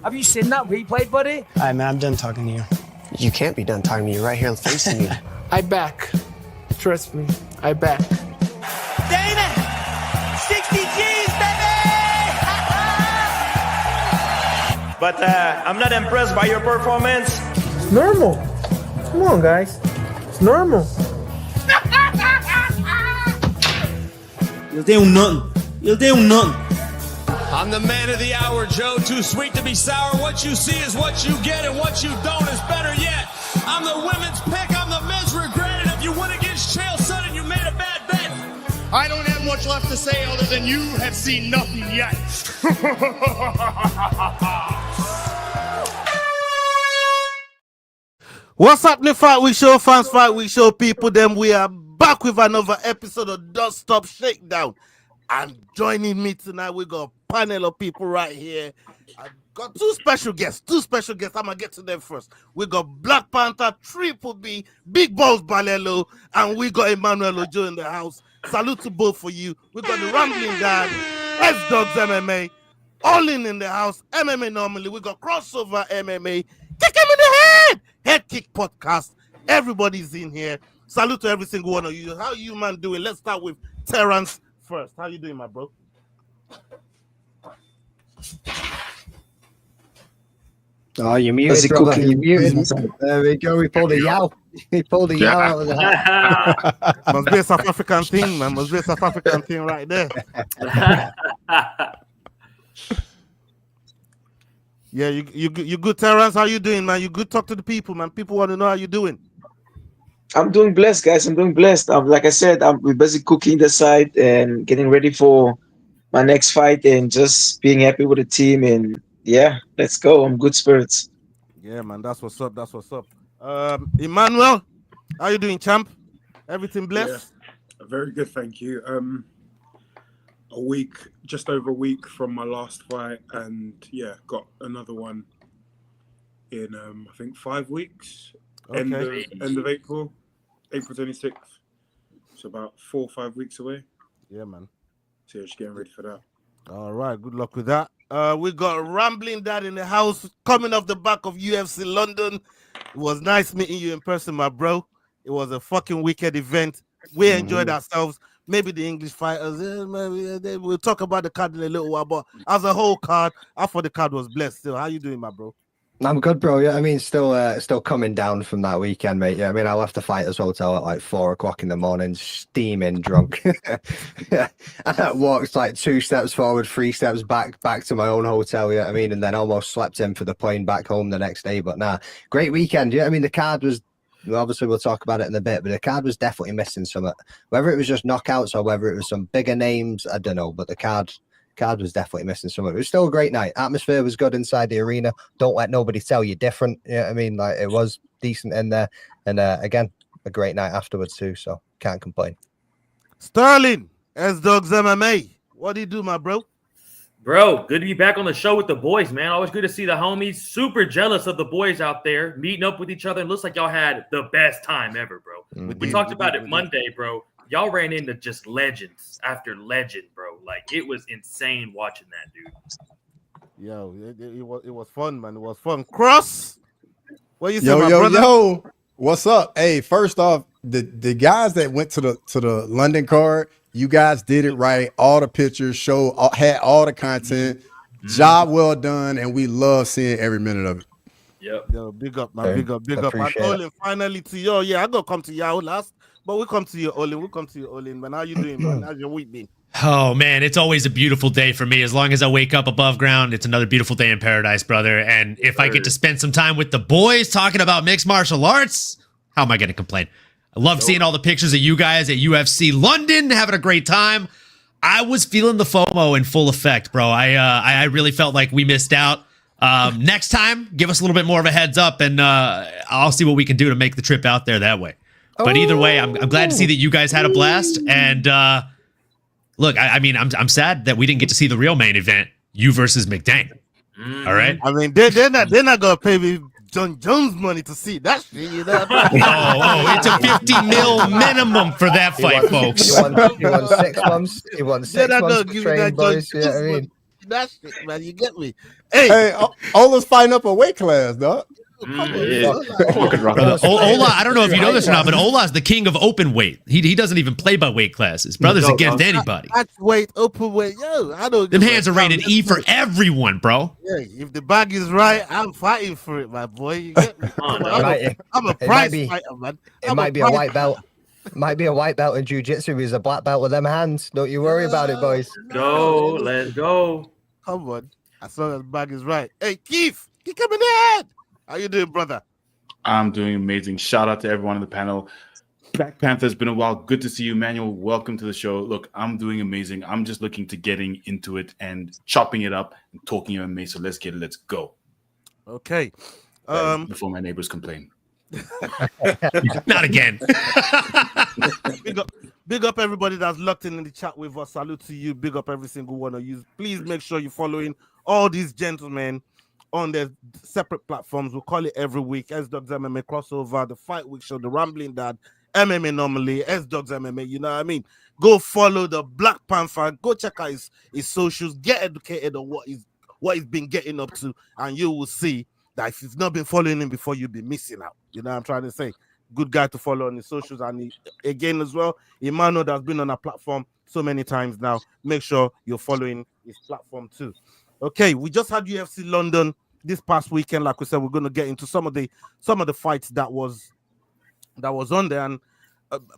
Have you seen that replay, buddy? All right, man, I'm done talking to you. You can't be done talking to me. You're right here facing me. I back. Trust me, I back. Damon! 60 G's, baby! But I'm not impressed by your performance. It's normal. Come on, guys. It's normal. You'll do nothing. You'll do nothing. I'm the man of the hour, Joe. Too sweet to be sour. What you see is what you get, and what you don't is better yet. I'm the women's pick. I'm the men's regret. And if you win against Chael Sonnen, you made a bad bet. I don't have much left to say other than you have seen nothing yet. What's happening, Fight Week Show fans, Fight Week Show people? Then we are back with another episode of Don't Stop Shakedown. And joining me tonight, we got a panel of people right here. I've got two special guests. I'm gonna get to them first. We got Black Panther, Triple B, Big Balls Balelo, and we got Emmanuel Ojo in the house. Salute to both for you. We got the Rambling Dad, S-Dogs MMA, All in the house, MMA normally. We got Crossover MMA, Kick him in the head! Head Kick Podcast. Everybody's in here. Salute to every single one of you. How you, man, doing? Let's start with Terrence first. How you doing, my bro? Oh, you're muted, brother. You're muted. There we go. We pulled a yow. He pulled a yow out of the hat. Must be a South African thing, man. Must be a South African thing right there. Yeah, you good, Terrence? How you doing, man? You good? Talk to the people, man. People want to know how you doing. I'm doing blessed, guys. I'm doing blessed. Like I said, I'm busy cooking the side and getting ready for my next fight and just being happy with the team. And yeah, let's go. I'm good spirits. Yeah, man. That's what's up. Emmanuel, how you doing, champ? Everything blessed? Yeah, very good, thank you. Just over a week from my last fight, and yeah, got another one in I think 5 weeks. Okay. End of April 26th. So about 4 or 5 weeks away. Yeah, man. So yeah, just getting ready for that. All right, good luck with that. We got Rambling Dad in the house, coming off the back of UFC London. It was nice meeting you in person, my bro. It was a fucking wicked event. We enjoyed ourselves. Maybe the English fighters, we'll talk about the card in a little while, but as a whole card, I thought the card was blessed still. How you doing, my bro? I'm good, bro. Yeah, I mean, still coming down from that weekend, mate. Yeah, I mean, I left the Fighters Hotel at like 4 o'clock in the morning, steaming drunk. Yeah, and I walked like 2 steps forward, 3 steps back to my own hotel. Yeah, I mean, and then almost slept in for the plane back home the next day. But nah, great weekend. Yeah, I mean, the card was. Obviously, we'll talk about it in a bit, but the card was definitely missing something. Whether it was just knockouts or whether it was some bigger names, I don't know. But the card was definitely missing something. It was still a great night. Atmosphere was good inside the arena. Don't let nobody tell you different. Yeah, I mean, like it was decent in there, and again, a great night afterwards too. So can't complain. Sterling, S-Dogs MMA. What do you do, my bro? Bro, good to be back on the show with the boys, man. Always good to see the homies. Super jealous of the boys out there meeting up with each other. It looks like y'all had the best time ever, bro. We talked about it Monday, bro. Y'all ran into just legends after legend, bro. Like, it was insane watching that, dude. Yo, it was fun, man. It was fun. Cross, what you say, my brother? Yo, what's up? Hey, first off, the guys that went to the London card, you guys did it right. All the pictures had all the content. Job well done, and we love seeing every minute of it. Yep. Yo, big up, man. Big up. And Olin, finally to you. Yeah, I gotta come to you last, but we'll come to you, Olin. We'll come to you, Olin. Man, how you doing, man? How's your week been? Oh, man, it's always a beautiful day for me. As long as I wake up above ground, it's another beautiful day in paradise, brother. And if I get to spend some time with the boys talking about mixed martial arts, how am I going to complain? I love seeing all the pictures of you guys at UFC London, having a great time. I was feeling the FOMO in full effect, bro. I really felt like we missed out. Next time, give us a little bit more of a heads up, and I'll see what we can do to make the trip out there that way. But either way, I'm glad to see that you guys had a blast. And look, I mean, I'm sad that we didn't get to see the real main event, you versus McDane. All right. I mean, they're not gonna pay me John Jones money to see that shit. You know? It's a 50 mil minimum for that fight, folks. He won 6 months. He won 6 months to train, boys. Yeah, I mean, that shit, man. You get me? Hey, Hey, Ola's fighting up a weight class, dog. Brother, Ola, I don't know if you know this or not, but Ola's the king of open weight. He doesn't even play by weight classes. Brother's against anybody. Catch weight, open weight, yo. I don't. Them hands are rated E for everyone, bro. Yeah, if the bag is right, I'm fighting for it, my boy. You get me? I'm a prize fighter, man. It might be a white belt. Might be a white belt in jiu-jitsu. He's a black belt with them hands. Don't you worry about it, boys. Go, let's go. Come on. As long as the bag is right. Hey, Keith, you come in there. How you doing, brother? I'm doing amazing. Shout out to everyone on the panel. Black Panther, it's been a while. Good to see you, Manuel. Welcome to the show. Look, I'm doing amazing. I'm just looking to getting into it and chopping it up and talking MMA. So let's get it. Let's go. Okay. Before my neighbors complain. Not again. Big up everybody that's locked in the chat with us. Salute to you. Big up every single one of you. Please make sure you're following all these gentlemen on their separate platforms. We'll call it every week. S-Dogs MMA Crossover, The Fight Week Show, The Rambling Dad, MMA Normally, S-Dogs MMA, you know what I mean? Go follow the Black Panther. Go check out his socials. Get educated on what he's been getting up to, and you will see that if you've not been following him before, you'll be missing out. You know what I'm trying to say? Good guy to follow on his socials. And again as well, Emmanuel that's been on our platform so many times now. Make sure you're following his platform too. Okay, we just had UFC London this past weekend. Like we said, we're going to get into some of the fights that was on there. And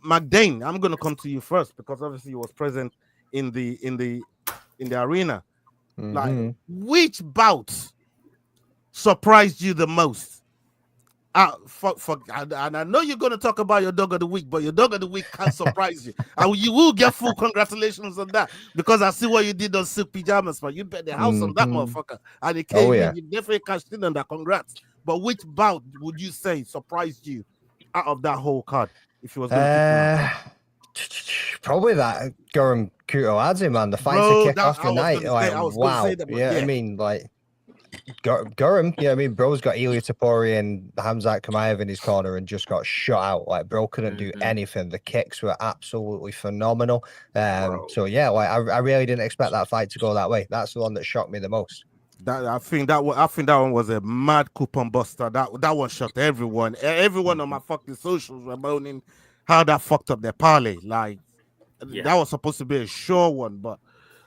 McDane, I'm going to come to you first because obviously you was present in the arena. Mm-hmm. Like, which bout surprised you the most? And I know you're going to talk about your dog of the week, but your dog of the week can't surprise you. And you will get full congratulations on that because I see what you did on Silk Pajamas, man. You bet the house on that motherfucker. And it came in, you definitely cashed in on that. Congrats. But which bout would you say surprised you out of that whole card? If you was going to probably that Guram Kutoadze, man. The fight to kick off the night. Like, wow. I mean, like, Guram, I mean, bro's got Ilya Tapori and Hamzat Chimaev in his corner and just got shut out. Like, bro couldn't do anything. The kicks were absolutely phenomenal. So yeah, like I really didn't expect that fight to go that way. That's the one that shocked me the most. I think that one was a mad coupon buster. That one shocked everyone. Everyone on my fucking socials were moaning how that fucked up their parlay. Like, that was supposed to be a sure one, but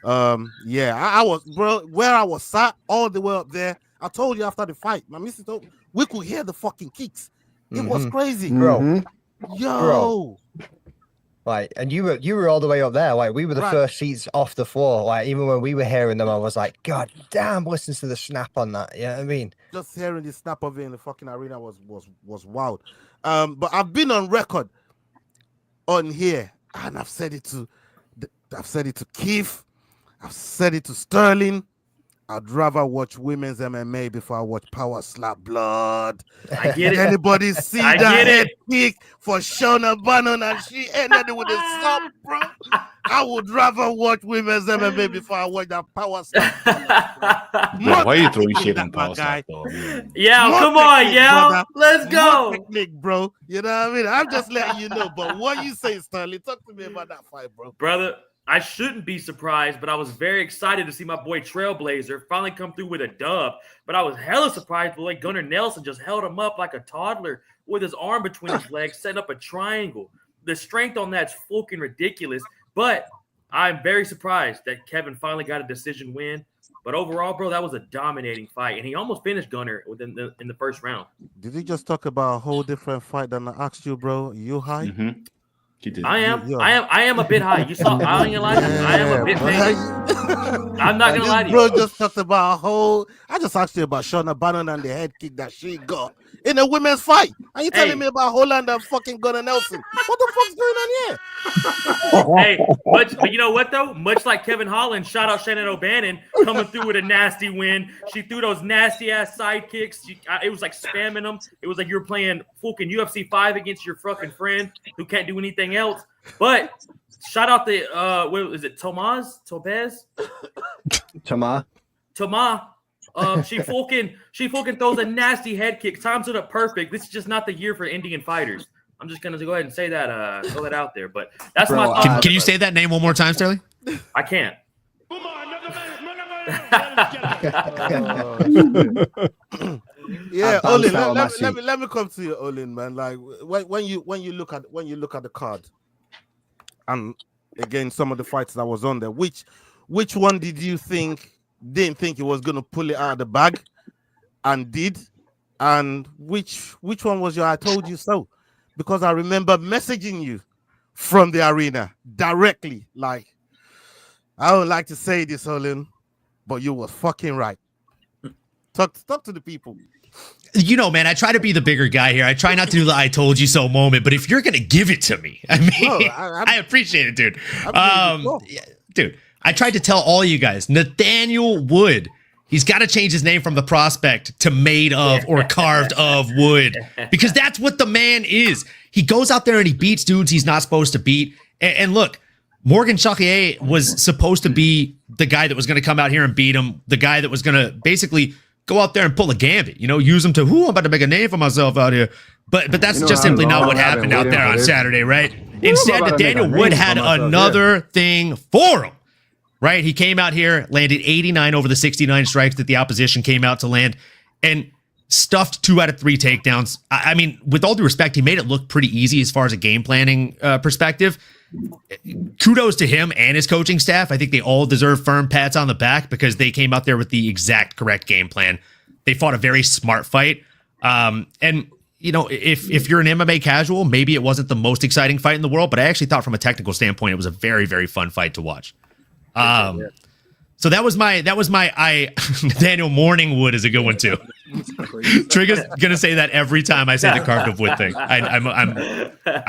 I was, bro, where I was sat all the way up there. I told you after the fight, my missus told me, we could hear the fucking kicks. It was crazy, bro. Yo, like, and you were all the way up there. Like, we were the first seats off the floor. Like, even when we were hearing them, I was like, God damn, listen to the snap on that. You know what I mean? Just hearing the snap of it in the fucking arena was wild. But I've been on record on here, and I've said it to Keith. I've said it to Sterling. I'd rather watch women's MMA before I watch Power Slap Blood. I get it. Anybody see that head kick for Shona Bannon and she ended it with a sub, bro? I would rather watch women's MMA before I watch that Power Slap. Bro, why are you throwing shit on Power Slap, though? Yeah, come on, yeah. Let's go. Technique, bro. You know what I mean? I'm just letting you know. But what you say, Sterling? Talk to me about that fight, bro. Brother, I shouldn't be surprised, but I was very excited to see my boy Trailblazer finally come through with a dub. But I was hella surprised the way Gunnar Nelson just held him up like a toddler with his arm between his legs, setting up a triangle. The strength on that's fucking ridiculous. But I'm very surprised that Kevin finally got a decision win. But overall, bro, that was a dominating fight, and he almost finished Gunnar in the first round. Did he just talk about a whole different fight than I asked you, bro? You high? Mm-hmm. He did. I am a bit high. You saw? I ain't gonna lie to you. I am a bit high. I'm not gonna lie to you. Bro just talked about a whole. I just asked you about Shona Bannon and the head kick that she got in a women's fight. Are you telling me about Holland and fucking Gunnar Nelson? What the fuck's going on here? But you know what though? Much like Kevin Holland, shout out Shannon O'Bannon coming through with a nasty win. She threw those nasty ass side kicks. It was like spamming them. It was like you were playing fucking UFC 5 against your fucking friend who can't do anything else. But shout out the what is it? Tomas? She fucking throws a nasty head kick, times it up perfect. This is just not the year for Indian fighters. I'm just gonna go ahead and say that, throw that out there. But that's my thought. Can you say that name one more time, Sterling? I can't. Yeah, I Olin, bounced out of my seat. let me come to you, Olin, man. Like when you look at the card, and again some of the fights that was on there, which one didn't think he was gonna pull it out of the bag and did, and which one was your I told you so? Because I remember messaging you from the arena directly. Like, I don't like to say this, Olin, but you was fucking right. Talk to the people. You know, man, I try to be the bigger guy here. I try not to do the "I told you so" moment, but if you're gonna give it to me, I mean, I appreciate it, dude. Dude, I tried to tell all you guys, Nathaniel Wood, he's got to change his name from the prospect to made of or carved of wood, because that's what the man is. He goes out there and he beats dudes he's not supposed to beat. And look, Morgan Charrier was supposed to be the guy that was going to come out here and beat him, the guy that was going to basically go out there and pull a gambit, use him to, I'm about to make a name for myself out here. But that's just simply not what happened out there on Saturday, right? Instead, Nathaniel Wood had another thing for him, right? He came out here, landed 89 over the 69 strikes that the opposition came out to land, and stuffed 2 out of 3 takedowns. I mean, with all due respect, he made it look pretty easy as far as a game planning perspective. Kudos to him and his coaching staff. I think they all deserve firm pats on the back because they came out there with the exact correct game plan. They fought a very smart fight. And if you're an MMA casual, maybe it wasn't the most exciting fight in the world, but I actually thought from a technical standpoint, it was a very, very fun fight to watch. So that was my Nathaniel Morningwood is a good one too. Trigger's gonna say that every time I say the carved of wood thing. I'm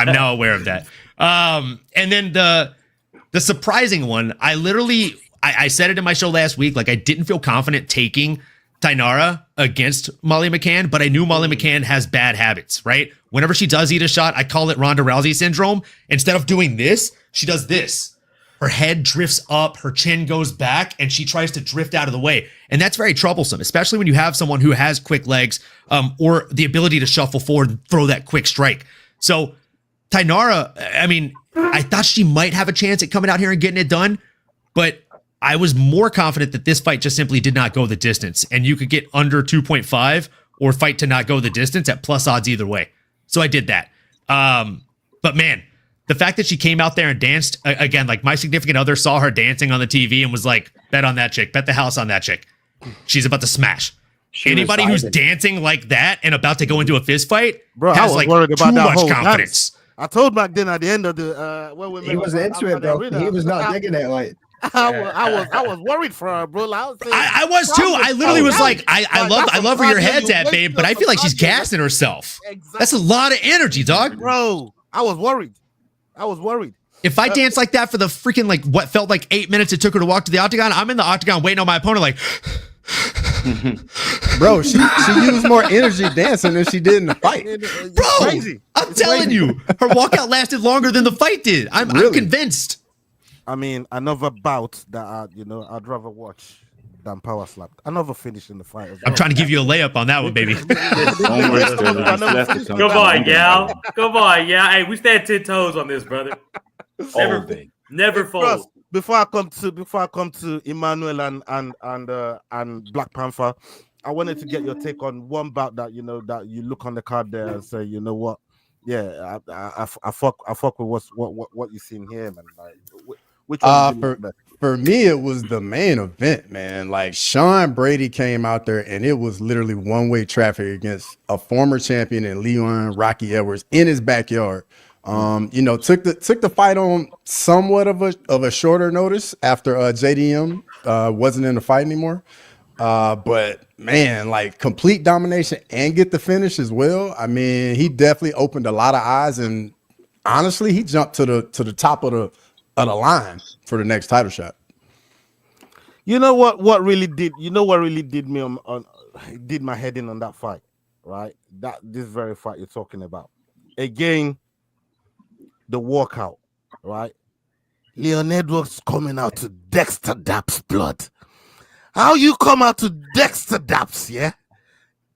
now aware of that. And then the surprising one, I said it in my show last week, like I didn't feel confident taking Tainara against Molly McCann, but I knew Molly McCann has bad habits, right? Whenever she does eat a shot, I call it Ronda Rousey syndrome. Instead of doing this, she does this. Her head drifts up, her chin goes back, and she tries to drift out of the way. And that's very troublesome, especially when you have someone who has quick legs or the ability to shuffle forward and throw that quick strike. So Tainara, I mean, I thought she might have a chance at coming out here and getting it done, but I was more confident that this fight just simply did not go the distance, and you could get under 2.5 or fight to not go the distance at plus odds either way. So I did that. But man, the fact that she came out there and danced, again, like my significant other saw her dancing on the TV and was like, bet on that chick, bet the house on that chick. She's about to smash. Anybody who's dancing like that and about to go into a fist fight has like too much confidence. I told back then at the end of the when we he was into it, bro. He was not digging it. Like I was worried for her, bro. I was too. I literally was like, I love where your head's at, babe, but I feel like she's gassing herself. Exactly. That's a lot of energy, dog. Bro, I was worried. If I danced like that for the freaking like what felt like 8 minutes it took her to walk to the octagon, I'm in the octagon waiting on my opponent like. Bro, she used more energy dancing than she did in the fight. Bro, crazy. I'm telling you, her walkout lasted longer than the fight did. I'm convinced. I mean, another bout that I'd rather watch than power slap. Another finish in the fight. I'm trying to give you a layup on that one, baby. Come on, Gal. Come on, yeah. Hey, we stand 10 toes on this, brother. Never fold. Before I come to Emmanuel and Black Panther, I wanted to get your take on one bout that that you look on the card there and say, you know what, yeah, I fuck with what you seen here, man. Like, which one? For me, it was the main event, man. Like Sean Brady came out there, and it was literally one-way traffic against a former champion in Leon Rocky Edwards in his backyard. Took the fight on somewhat of a shorter notice after JDM wasn't in the fight anymore. But man, like complete domination and get the finish as well. I mean, he definitely opened a lot of eyes, and honestly, he jumped to the top of the line for the next title shot. You know what really did me did my head in on that fight, right? This very fight you're talking about. Again, the walkout, right? Leon Edwards coming out to Dexter Dapp's blood. How you come out to Dexter Dapp's, yeah?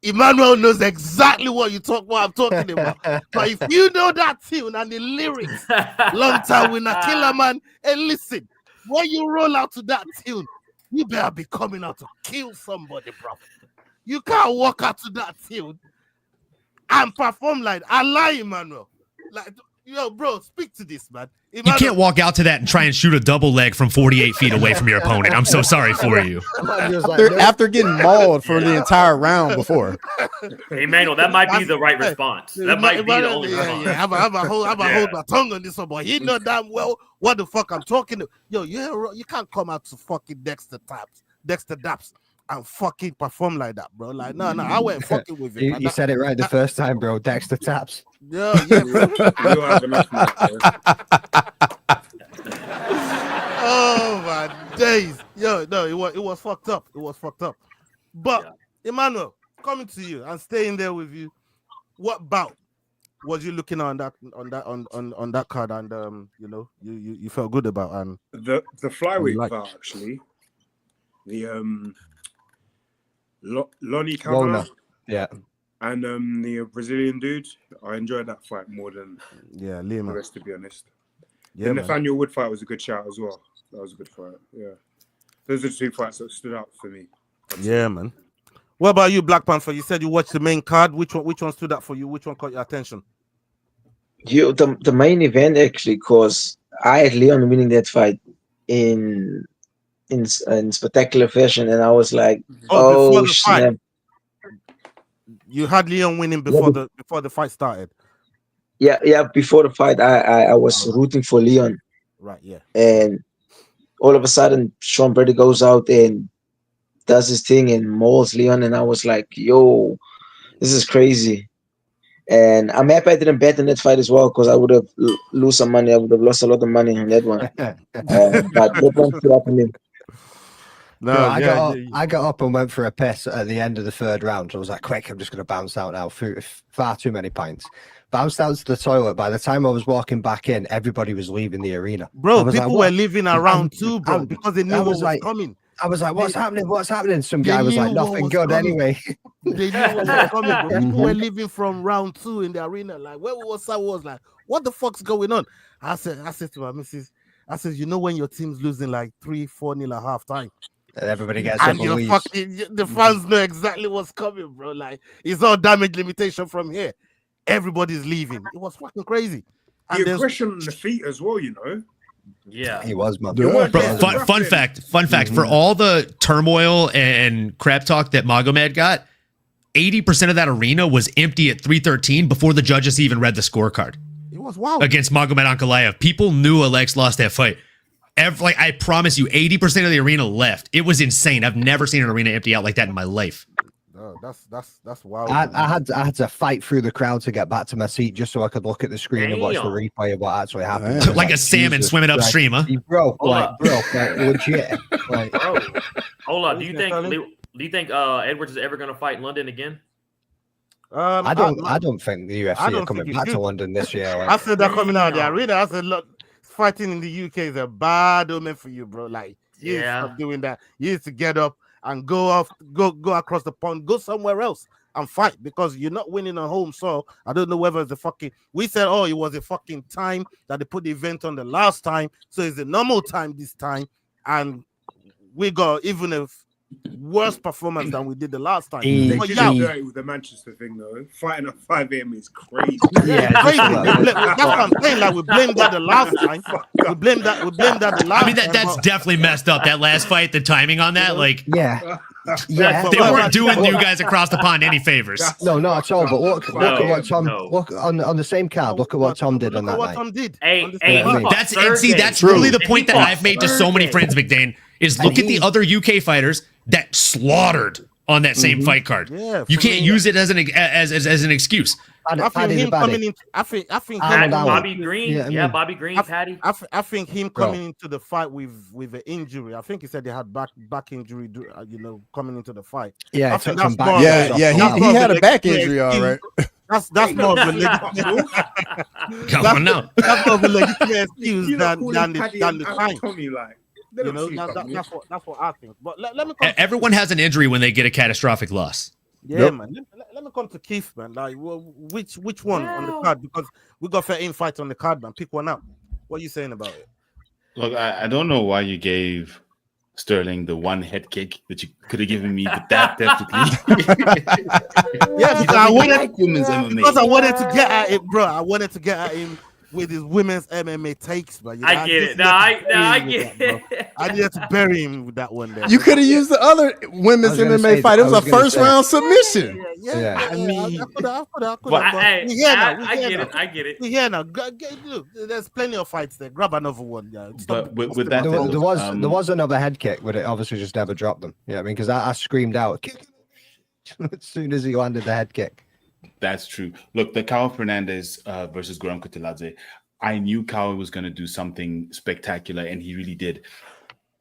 Emmanuel knows exactly what I'm talking about. But if you know that tune and the lyrics, long time with a killer man, and listen, when you roll out to that tune, you better be coming out to kill somebody, bro. You can't walk out to that field and perform like I lie, Emmanuel. Like, yo, bro, speak to this, man. You can't walk out to that and try and shoot a double leg from 48 feet away from your opponent. I'm so sorry for you. After getting mauled for the entire round before. Hey, Manuel, that might be the right response. That might be the only response. Yeah. I'm a hold my tongue on this one, boy. He know damn well what the fuck I'm talking to. Yo, you can't come out to fucking Dexter Daps and fucking perform like that, bro. Like, no, I went fucking with it. You said it right the first time, bro. Dexter Taps. Yeah. Oh my days. Yo, no, it was fucked up. It was fucked up. But Emmanuel, coming to you and staying there with you, what bout was you looking on that card and you felt good about? And the flyweight bout, actually. The Lonnie Cameron. Yeah. And the Brazilian dude, I enjoyed that fight more than Liam. the rest, to be honest. Yeah, the man. Nathaniel Wood fight was a good shout as well. That was a good fight. Yeah, those are the two fights that stood out for me. Yeah, man. What about you, Black Panther? You said you watched the main card. Which one stood out for you? Which one caught your attention? The main event, actually, because I had Leon winning that fight in spectacular fashion, and I was like, oh snap. You had Leon winning before the fight started. Yeah. Before the fight, I was rooting for Leon. Right. Yeah. And all of a sudden, Sean Brady goes out and does his thing and mauls Leon, and I was like, yo, this is crazy. And I'm happy I didn't bet in that fight as well, because I would have lost some money. I would have lost a lot of money on that one. But that one stood up for me. No, I got up and went for a piss at the end of the third round. I was like, quick, I'm just going to bounce out now. Far too many pints. Bounced out to the toilet. By the time I was walking back in, everybody was leaving the arena. Bro, people were leaving around too, bro, because they knew what was coming. I was like, what's happening? What's happening? Some guy was like, nothing good coming. Anyway. They knew what was coming, bro. People were leaving from round 2 in the arena. Like, where was like, what the fuck's going on? I said to my missus, you know when your team's losing like 3-4-0 at half time? And everybody gets and the fans know exactly what's coming, bro. Like, it's all damage limitation from here. Everybody's leaving. It was fucking crazy. And the aggression on the feet as well, you know. Yeah, he was, man. Bro, fun fact. For all the turmoil and crap talk that Magomed got, 80% of that arena was empty at 3:13 before the judges even read the scorecard. It was wild against Magomed Ankalaev. People knew Alex lost that fight. I promise you, 80% of the arena left. It was insane. I've never seen an arena empty out like that in my life. No, that's wild. I had to fight through the crowd to get back to my seat just so I could look at the screen and watch the replay of what actually happened. Like a salmon swimming upstream, huh? Bro, legit. Like, hold on. Do you think Edwards is ever going to fight in London again? I don't think the UFC are coming back to London this year. Like. I said they're coming out of the arena. I said, look, fighting in the UK is a bad omen for you, bro. Like, you stop doing that. You need to get up and go across the pond, go somewhere else and fight, because you're not winning at home. So I don't know whether it's we said, oh, it was a fucking time that they put the event on the last time, so it's a normal time this time, and we got even a worse performance than we did the last time. They should do it with the Manchester thing, though. Fighting at 5 a.m. is crazy. Yeah, crazy. That's what I'm saying. Like, we blamed that the last time. We blamed that the last. I mean, that's definitely messed up. That last fight, the timing on that, like, yeah. They weren't doing you guys across the pond any favors. No, not at all. But look at what Tom. Look on the same card. Look at what Tom did on that night. Tom did. That's really the point that I've made to so many friends, McDane. Is look at the other UK fighters that slaughtered on that same fight card. Yeah, you can't use it as an excuse. I think him coming in. I think Bobby Green. Bobby Green, Patty. I think him coming into the fight with an injury. I think he said he had back injury. Coming into the fight. Yeah, I think that's more. He had a back injury, all right. That's more of a legitimate. Come on now. That's more of a legitimate excuse than the time. That's what I think. But let me. Everyone has an injury when they get a catastrophic loss. Yeah, man. Let me come to Keith, man. Like, which one on the card? Because we got 13 fights on the card, man. Pick one out. What are you saying about it? Look, I don't know why you gave Sterling, the one head kick that you could have given me, but that definitely. Yeah, because I wanted women's MMA. because I wanted to get at it, bro. I wanted to get at him with his women's MMA takes, but you know, I get it. I get it. I needed to bury him with that one there. You could have used the other women's MMA fight. It was a first round submission. Yeah. I mean, I get it. Yeah, now look, there's plenty of fights there. Grab another one. Yeah. But with that, there was another head kick, but it obviously just never dropped them. Yeah, I mean, because I screamed out as soon as he landed the head kick. That's true. Look, the Caio Fernandez versus Guram Kutteladze, I knew Caio was going to do something spectacular, and he really did.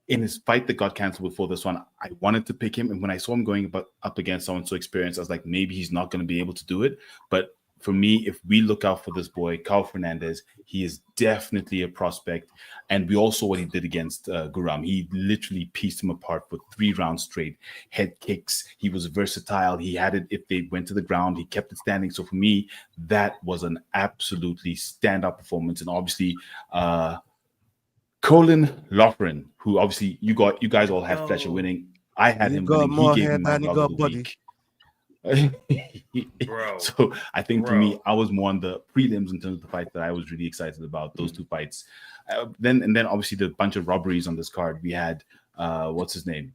In his fight that got canceled before this one, I wanted to pick him, and when I saw him going up against someone so experienced, I was like, maybe he's not going to be able to do it. But for me, if we look out for this boy, Caio Fernandez, he is definitely a prospect. And we all saw what he did against Guram. He literally pieced him apart for 3 rounds straight. Head kicks. He was versatile. He had it if they went to the ground. He kept it standing. So for me, that was an absolutely standout performance. And obviously, Colin Loughran, who obviously you guys all had Fletcher winning. I had him winning. More he gave head me my than he dog got of the body. week. Bro. So I think for me, I was more on the prelims in terms of the fight that I was really excited about. Those 2 fights. Then obviously the bunch of robberies on this card. We had what's his name?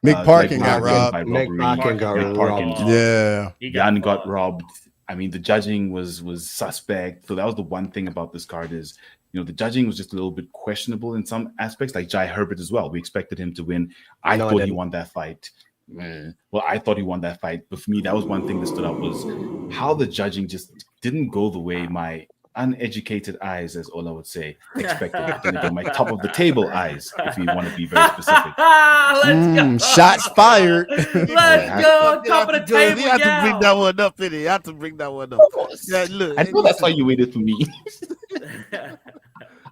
Mick Parkin got robbed. Mick Parkin got robbed. Yeah. Jan got robbed. I mean, the judging was suspect. So that was the one thing about this card is, you know, the judging was just a little bit questionable in some aspects, like Jai Herbert as well. We expected him to win. I thought he won that fight. Well, I thought he won that fight. But for me, that was one thing that stood out was how the judging just didn't go the way my uneducated eyes, as Ola would say, expected. My top of the table eyes, if you want to be very specific. Let's go. Shots fired. Let's go. Top of the table. You had to bring that one up, innit? You had to bring that one up. Yeah, look. I know that's why you waited for me.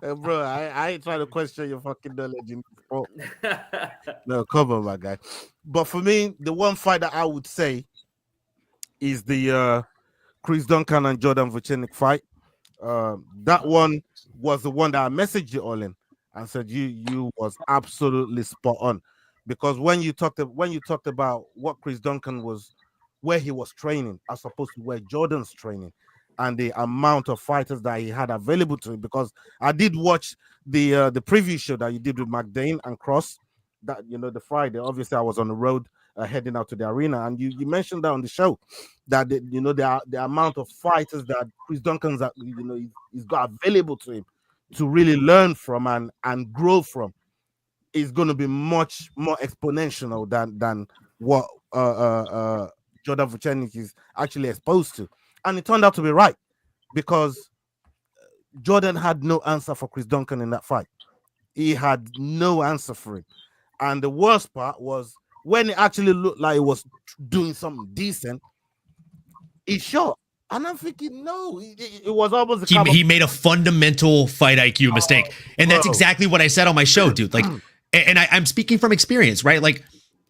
Bro, I ain't trying to question your fucking knowledge. No, come on, my guy. But for me, the one fight that I would say is the Chris Duncan and Jordan Vucenic fight. That one was the one that I messaged you all in and said you was absolutely spot on, because when you talked about what Chris Duncan was, where he was training as opposed to where Jordan's training, and the amount of fighters that he had available to him, because I did watch the preview show that you did with McDane and Cross, that, you know, the Friday. Obviously, I was on the road heading out to the arena, and you mentioned that on the show that the amount of fighters that Chris Duncan's he's got available to him to really learn from and grow from is going to be much more exponential than what Jordan Vucenic is actually exposed to. And it turned out to be right, because Jordan had no answer for Chris Duncan in that fight. He had no answer for him. And the worst part was when it actually looked like he was doing something decent, he shot. And I'm thinking, no, it was almost he made a fundamental fight IQ mistake. And that's exactly what I said on my show, dude. Like, and I'm speaking from experience, right? Like,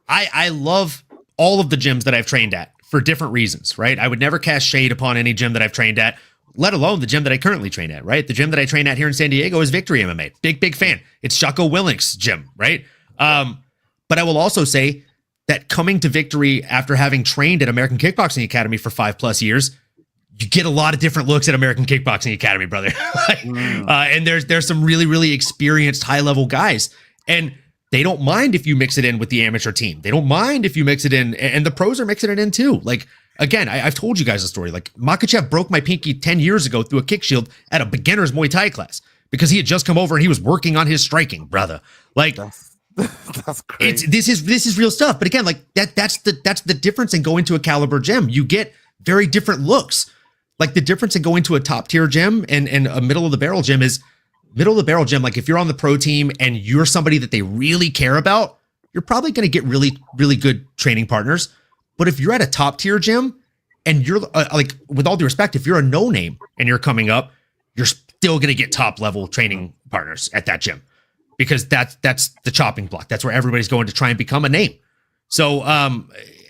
I love all of the gyms that I've trained at for different reasons, right? I would never cast shade upon any gym that I've trained at, let alone the gym that I currently train at, right? The gym that I train at here in San Diego is Victory MMA. Big fan. It's Jocko Willink's gym, right? But I will also say that coming to Victory after having trained at American Kickboxing Academy for 5+ years, you get a lot of different looks at American Kickboxing Academy, brother. And there's some really, really experienced high-level guys. And they don't mind if you mix it in with the amateur team. They don't mind if you mix it in, and the pros are mixing it in too. Like, again, I've told you guys a story. Like, Makhachev broke my pinky 10 years ago through a kick shield at a beginner's Muay Thai class because he had just come over and he was working on his striking, brother. Like, that's crazy. This is real stuff. But again, like that's the difference in going to a caliber gym. You get very different looks. Like, the difference in going to a top tier gym and a middle of the barrel gym is middle of the barrel gym. Like, if you're on the pro team and you're somebody that they really care about, you're probably going to get really, really good training partners. But if you're at a top tier gym and you're like, with all due respect, if you're a no name and you're coming up, you're still going to get top level training partners at that gym, because that's the chopping block. That's where everybody's going to try and become a name. So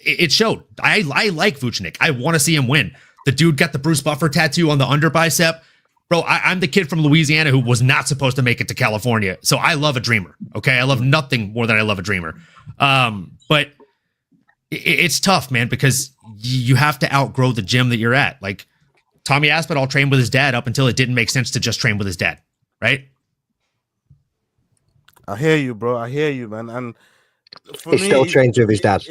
it showed. I like Vucenic. I want to see him win. The dude got the Bruce Buffer tattoo on the under bicep. Bro, I'm the kid from Louisiana who was not supposed to make it to California. So I love a dreamer. Okay. I love nothing more than I love a dreamer. But it's tough, man, because you have to outgrow the gym that you're at. Like Tommy Aspinall trained with his dad up until it didn't make sense to just train with his dad. Right. I hear you, bro. I hear you, man. And for he still trains with his dad.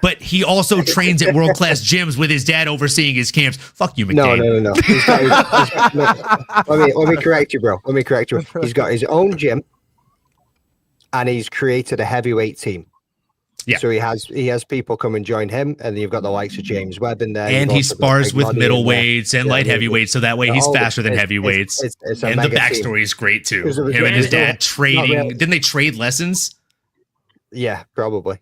But he also trains at world-class gyms with his dad overseeing his camps. Fuck you, McDade. No. Let me correct you, bro. He's got his own gym, and he's created a heavyweight team. Yeah. So he has people come and join him, and you've got the likes of James Webb in there. And he spars with middleweights and light heavyweights, so that way he's faster than heavyweights. It's and the backstory is great too. Him and his dad trading. Didn't they trade lessons? Yeah, probably.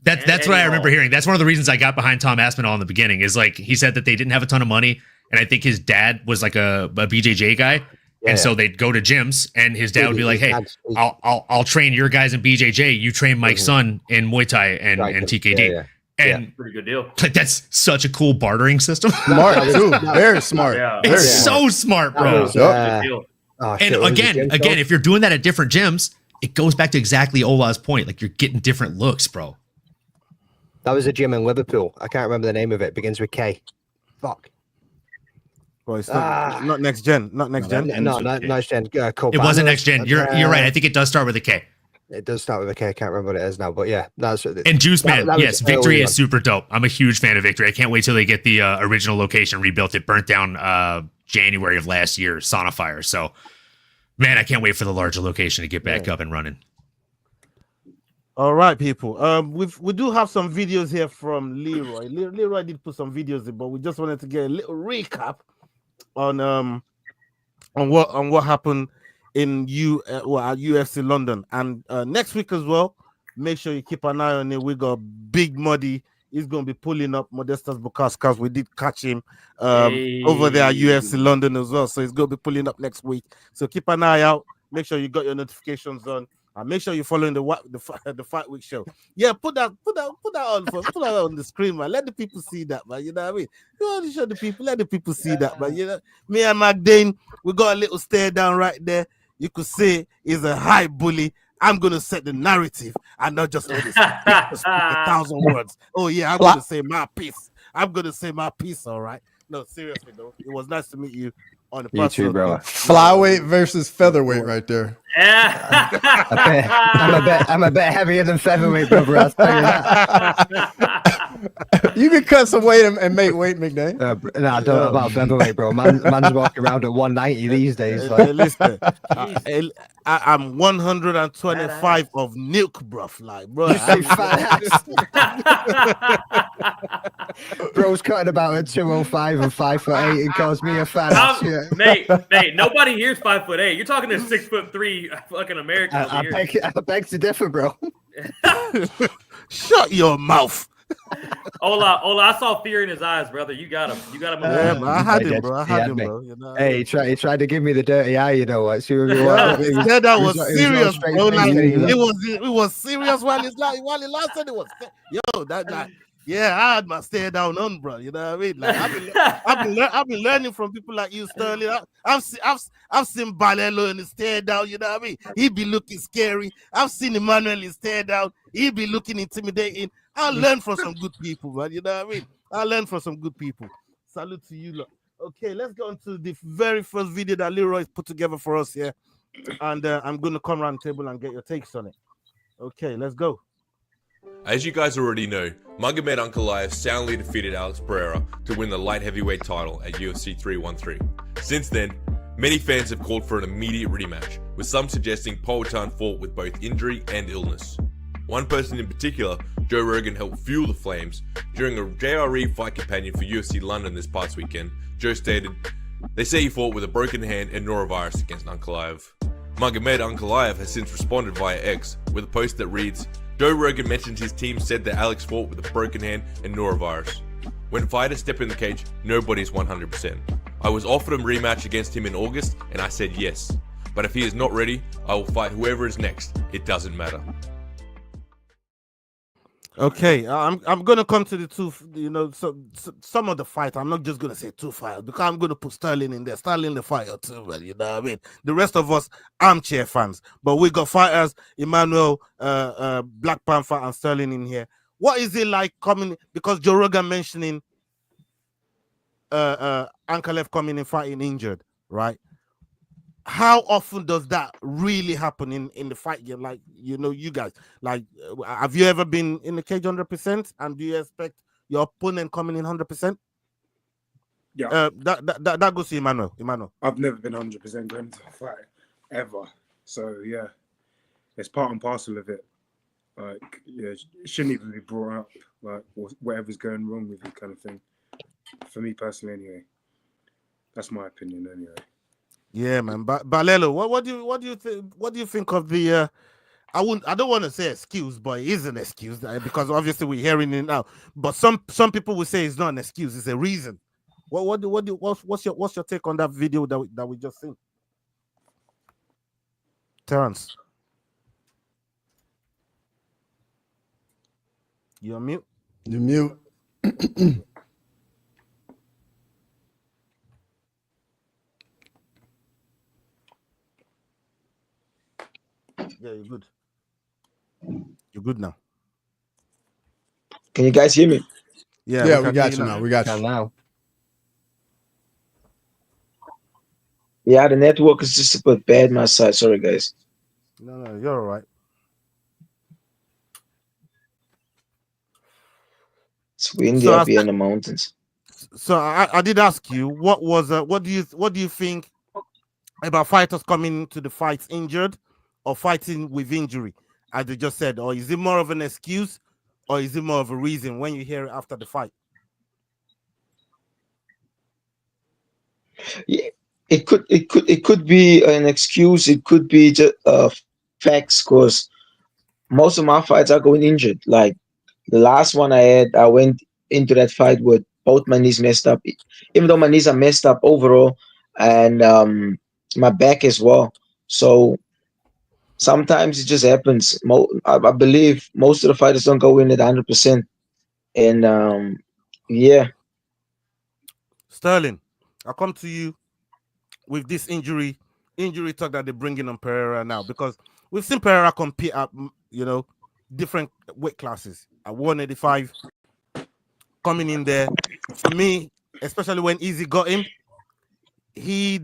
That's what I remember hearing. That's one of the reasons I got behind Tom Aspinall in the beginning. Is like he said that they didn't have a ton of money, and I think his dad was like a BJJ guy, and so they'd go to gyms, and his dad would be like, "Hey, I'll train your guys in BJJ. You train Mike's son in Muay Thai and TKD." And pretty good deal. Like that's such a cool bartering system. Smart too, very smart. It's so smart, bro. And again, if you're doing that at different gyms, it goes back to exactly Ola's point. Like you're getting different looks, bro. That was a gym in Liverpool. I can't remember the name of it. Begins with K. Fuck. Well, it's not next gen. Not next gen. No, not next gen. It wasn't next gen. You're right. I think it does start with a K. It does start with a K. I can't remember what it is now, but yeah. And Juice Man, yes, Victory is super dope. I'm a huge fan of Victory. I can't wait till they get the original location rebuilt. It burnt down January of last year, Sauna Fire. So, man, I can't wait for the larger location to get back up and running. All right, people. We do have some videos here from Leroy. Leroy did put some videos in, but we just wanted to get a little recap on what happened in at UFC London, and next week as well. Make sure you keep an eye on it. We got Big Muddy. He's going to be pulling up Modestas Bukaskas. We did catch him over there at UFC London as well, so he's going to be pulling up next week. So keep an eye out. Make sure you got your notifications on. And make sure you're following the Fight Week show. Yeah, put that on the screen, man. Let the people see that, man. You know what I mean? You want to show the people, let the people see that, man. You know, me and McDane, we got a little stare down right there. You could say he's a high bully. I'm gonna set the narrative and not just let it speak 1,000 words. Oh yeah, I'm gonna say my piece. All right. No, seriously though, it was nice to meet you. On the you too, bro. Flyweight versus featherweight right there. I'm a bit heavier than featherweight, brother. I'll tell you that. You can cut some weight and make weight, McDade. I don't know about featherweight, bro. Man's walking around at 190 these days. Like. Listen, I'm 125 of milk, bruv. Like, bro. Bro's cutting about a 205 and 5'8" and calls me a fat ass. Mate, nobody here's 5'8". You're talking to 6'3" fucking American. I beg to differ, bro. Shut your mouth. Ola, I saw fear in his eyes, brother. You got him. Yeah, man, I had him, bro. You know? Hey, he tried to give me the dirty eye. You know what? He said that was serious, bro. Like, it was serious while he last said it was. Yo, that. Yeah, I had my stare down on, bro. You know what I mean? Like I've been learning from people like you, Sterling. I've seen Balelo in his stare down. You know what I mean? He be looking scary. I've seen Emmanuel in his stare down. He be looking intimidating. I learn from some good people, man. You know what I mean? I learn from some good people. Salute to you, lot. Okay, let's go on to the very first video that Leroy put together for us here, and I'm going to come around the table and get your takes on it. Okay, let's go. As you guys already know, Magomed Ankalaev soundly defeated Alex Pereira to win the light heavyweight title at UFC 313. Since then, many fans have called for an immediate rematch, with some suggesting Poatan fought with both injury and illness. One person in particular, Joe Rogan, helped fuel the flames. During a JRE fight companion for UFC London this past weekend, Joe stated, "They say he fought with a broken hand and norovirus against Ankalaev." Magomed Ankalaev has since responded via X with a post that reads, "Joe Rogan mentioned his team said that Alex fought with a broken hand and norovirus. When fighters step in the cage, nobody's 100%. I was offered a rematch against him in August and I said yes. But if he is not ready, I will fight whoever is next. It doesn't matter." Okay, I'm gonna come to the two. Some of the fight. I'm not just gonna say two fighters because I'm gonna put Sterling in there. Sterling the fighter too, man. You know what I mean? The rest of us armchair fans, but we got fighters: Emmanuel, Black Panther, and Sterling in here. What is it like coming? Because Joe Rogan mentioning Ankalaev coming and fighting injured, right? How often does that really happen in the fight game? Like, you guys, like, have you ever been in the cage 100%? And do you expect your opponent coming in 100%? Yeah. That goes to Emmanuel. I've never been 100% going to a fight ever. So yeah, it's part and parcel of it. Like, yeah, it shouldn't even be brought up. Like, whatever's going wrong with you, kind of thing. For me personally, anyway. That's my opinion, anyway. Yeah, man. But Balelo, what do you think? What do you think of the? I don't want to say excuse, but it is an excuse because obviously we're hearing it now. But some people will say it's not an excuse; it's a reason. What's your take on that video that we just seen? Terrence, you're on mute. You're mute. Yeah, you're good. You're good now. Can you guys hear me? Yeah, we got you now. We got you now. Yeah, the network is just a bit bad my side. Sorry, guys. No, you're all right. It's windy up here in the mountains. So I did ask you what do you think about fighters coming to the fights injured or fighting with injury, as they just said, or is it more of an excuse or is it more of a reason when you hear it after the fight? Yeah, it could be an excuse. It could be just facts, because most of my fights are going injured. Like the last one I had, I went into that fight with both my knees messed up, even though my knees are messed up overall, and my back as well. So sometimes it just happens. I believe most of the fighters don't go in at 100%. And yeah. Sterling, I'll come to you with this injury talk that they're bringing on Pereira now, because we've seen Pereira compete at, different weight classes. At 185, coming in there, for me, especially when Easy got him, he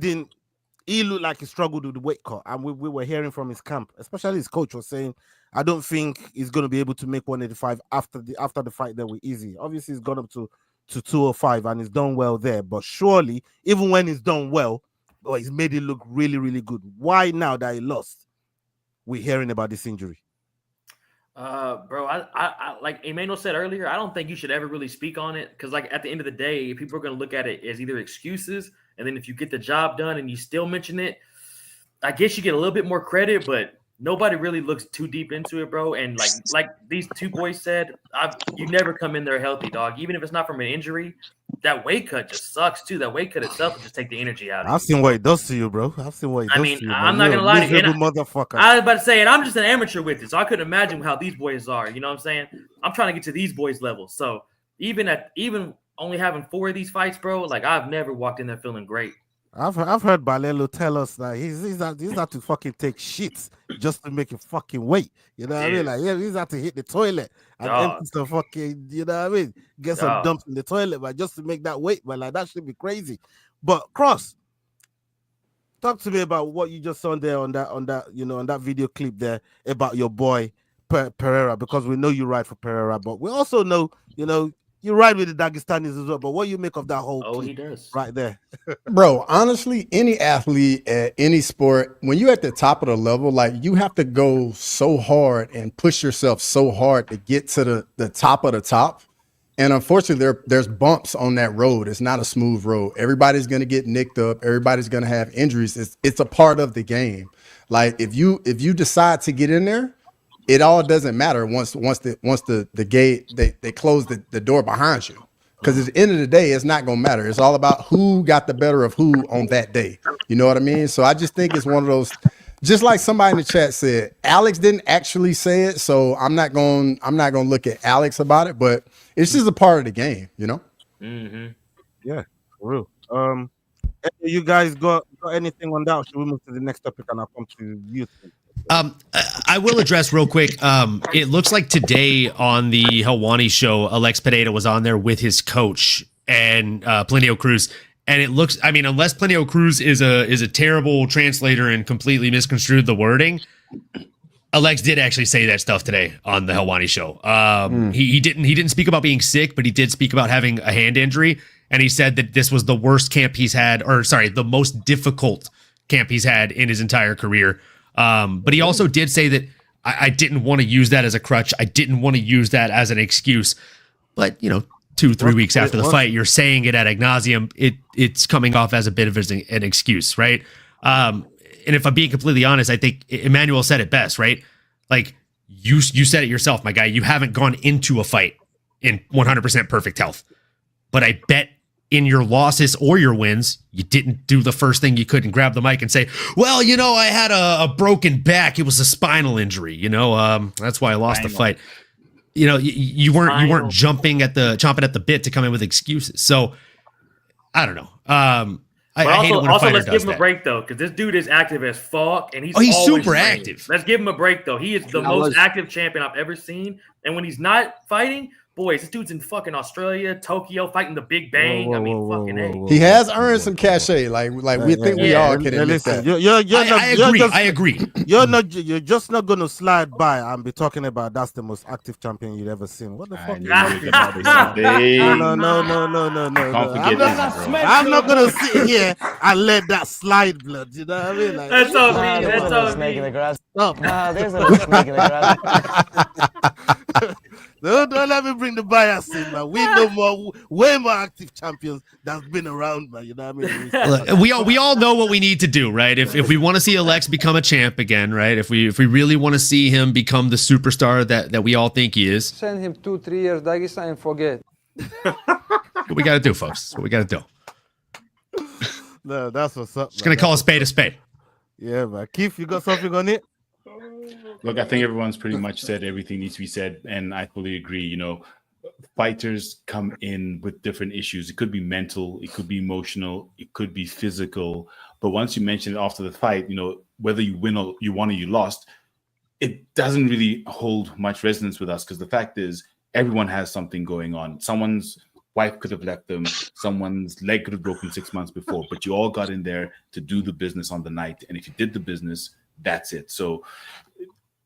looked like he struggled with the weight cut. And we were hearing from his camp, especially his coach was saying, I don't think he's going to be able to make 185 after the fight there with Easy. Obviously, he's gone up to 205 and he's done well there. But surely, even when he's done well, he's made it look really, really good. Why now that he lost, we're hearing about this injury? Bro, I like Emmanuel said earlier, I don't think you should ever really speak on it, because like at the end of the day, people are going to look at it as either excuses, and then if you get the job done and you still mention it, I guess you get a little bit more credit, but nobody really looks too deep into it, bro. And like these two boys said, you never come in there healthy, dog. Even if it's not from an injury, that weight cut just sucks too. That weight cut itself will just take the energy out of you. I've seen what it does to you, bro. I've seen what it does to you. I'm not gonna lie to you, motherfucker. I was about to say, and I'm just an amateur with it, so I couldn't imagine how these boys are. You know what I'm saying? I'm trying to get to these boys' levels. So even only having 4 of these fights, bro, like I've never walked in there feeling great. I've heard Balelo tell us that he's not to fucking take shits just to make it fucking weight. You know what I mean? Like, yeah, he's not to hit the toilet and empty some fucking, you know what I mean? Get some dumps in the toilet, but just to make that weight, but like that should be crazy. But Cross, talk to me about what you just saw there on that video clip there about your boy Pereira, because we know you ride for Pereira, but we also know, you ride with the Dagestanis as well, but what do you make of that whole clip he does right there? Bro, honestly, any athlete at any sport, when you're at the top of the level, like you have to go so hard and push yourself so hard to get to the top of the top. And unfortunately, there's bumps on that road. It's not a smooth road. Everybody's gonna get nicked up. Everybody's gonna have injuries. It's a part of the game. Like if you decide to get in there, it all doesn't matter once the gate they close the door behind you, because at the end of the day, it's not gonna matter. It's all about who got the better of who on that day. You know what I mean? So I just think it's one of those just like somebody in the chat said, Alex didn't actually say it, so I'm not going to look at Alex about it, but it's just a part of the game, you know. Mm-hmm. Yeah, for real. You guys got anything on that? Or should we move to the next topic and I'll come to you? I will address real quick. It looks like today on the Helwani show, Alex Pereira was on there with his coach and Plinio Cruz. And it looks, I mean, unless Plinio Cruz is a terrible translator and completely misconstrued the wording, Alex did actually say that stuff today on the Helwani show. He didn't speak about being sick, but he did speak about having a hand injury. And he said that this was the worst camp he's had, or sorry, the most difficult camp he's had in his entire career. But he also did say that I didn't want to use that as a crutch. I didn't want to use that as an excuse. But, you know, 2-3 weeks after the fight, you're saying it ad nauseum. It's coming off as a bit of an excuse, right? And if I'm being completely honest, I think Emmanuel said it best, right? Like, you said it yourself, my guy. You haven't gone into a fight in 100% perfect health. But I bet in your losses or your wins, you didn't do the first thing you could and grab the mic and say, well, you know, I had a broken back. It was a spinal injury. You know, that's why I lost the fight. You know, you weren't chomping at the bit to come in with excuses. So I don't know. I hate it when a fighter let's does give him that. a break though, because this dude is active as fuck, and he's he's always super training. active. Let's give him a break though. He is the most active champion I've ever seen, and when he's not fighting, boys, this dude's in fucking Australia, Tokyo, fighting the Big Bang. He has earned some cachet, like we think we all can admit that. I agree. You're just not gonna slide by and be talking about that's the most active champion you've ever seen. What the fuck? No. I'm not gonna sit here and let that slide, blood. You know what I mean? Like, that's all me. That's all me. There's a snake in the grass. Don't let me bring the bias in, man. We know way more active champions that's been around, man. You know what I mean? Look, we all know what we need to do, right? If we want to see Alex become a champ again, right? If we really want to see him become the superstar that we all think he is, Send him 2-3 years Dagestan and forget. what we got to do, folks. What we got to do. No, that's what's up. Just gonna call a spade a spade. Yeah, man. Keith, you got something on it? Look, I think everyone's pretty much said everything needs to be said, and I fully agree. You know, fighters come in with different issues. It could be mental, it could be emotional, it could be physical. But once you mention it after the fight, you know, whether you win or you won or you lost, it doesn't really hold much resonance with us, because the fact is everyone has something going on. Someone's wife could have left them, someone's leg could have broken 6 months before, but you all got in there to do the business on the night. And if you did the business, that's it. So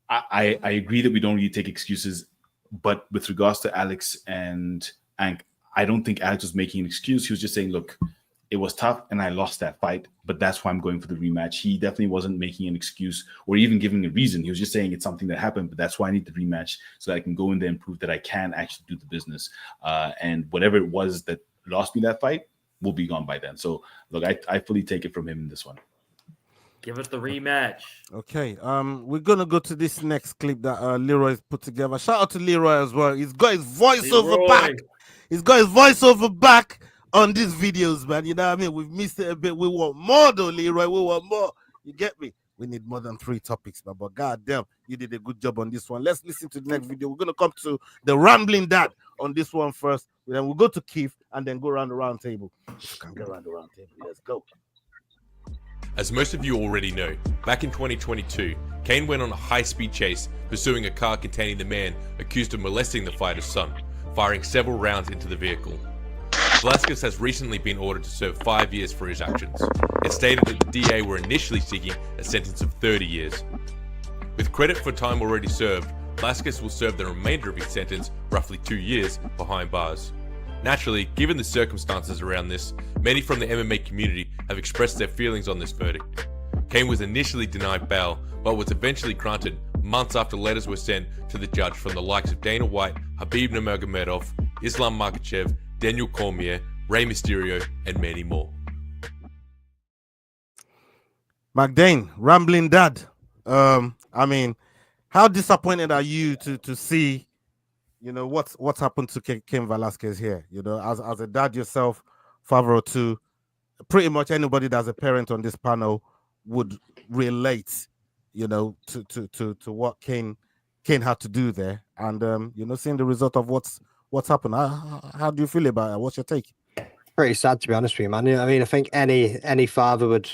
I agree that we don't really take excuses, but with regards to Alex and Ank, I don't think Alex was making an excuse. He was just saying, look, it was tough and I lost that fight, but that's why I'm going for the rematch. He definitely wasn't making an excuse or even giving a reason. He was just saying it's something that happened, but that's why I need the rematch so that I can go in there and prove that I can actually do the business. And whatever it was that lost me that fight will be gone by then. So look, I fully take it from him in this one. Give us the rematch. Okay. We're gonna go to this next clip that Leroy's put together. Shout out to Leroy as well. He's got his voiceover back. He's got his voiceover back on these videos, man. You know what I mean? We've missed it a bit. We want more though, Leroy. We want more. You get me? We need more than 3 topics, man. But goddamn, you did a good job on this one. Let's listen to the next video. We're gonna come to the rambling dad on this one first. Then we'll go to Keith and then go around the round table. Can go around the round table. Let's go. As most of you already know, back in 2022, Cain went on a high-speed chase, pursuing a car containing the man accused of molesting the fighter's son, firing several rounds into the vehicle. Velasquez has recently been ordered to serve 5 years for his actions. It's stated that the DA were initially seeking a sentence of 30 years. With credit for time already served, Velasquez will serve the remainder of his sentence, roughly 2 years, behind bars. Naturally, given the circumstances around this, many from the MMA community have expressed their feelings on this verdict. Cain was initially denied bail, but was eventually granted months after letters were sent to the judge from the likes of Dana White, Khabib Nurmagomedov, Islam Makhachev, Daniel Cormier, Rey Mysterio, and many more. McDane, rambling dad. I mean, how disappointed are you to see, you know, what's happened to Cain Velasquez here? You know, as a dad yourself, father or two, pretty much anybody that's a parent on this panel would relate to what Cain had to do there, and seeing the result of what's happened. How do you feel about it? What's your take? Pretty sad, to be honest with you, man. I mean, I think any father would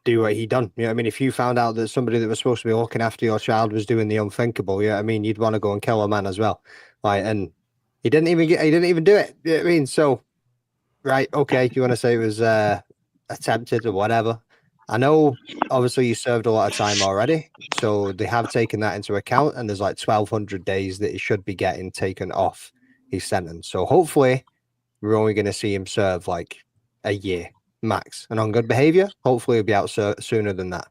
do what he done. You know what I mean? If you found out that somebody that was supposed to be looking after your child was doing the unthinkable, you know what I mean, you'd want to go and kill a man as well. Like, and he didn't even do it. You know what I mean? So, right, okay, you want to say it was attempted or whatever. I know obviously you served a lot of time already, so they have taken that into account, and there's like 1,200 days that he should be getting taken off his sentence. So hopefully we're only going to see him serve like a year max. And on good behavior, hopefully he'll be out sooner than that.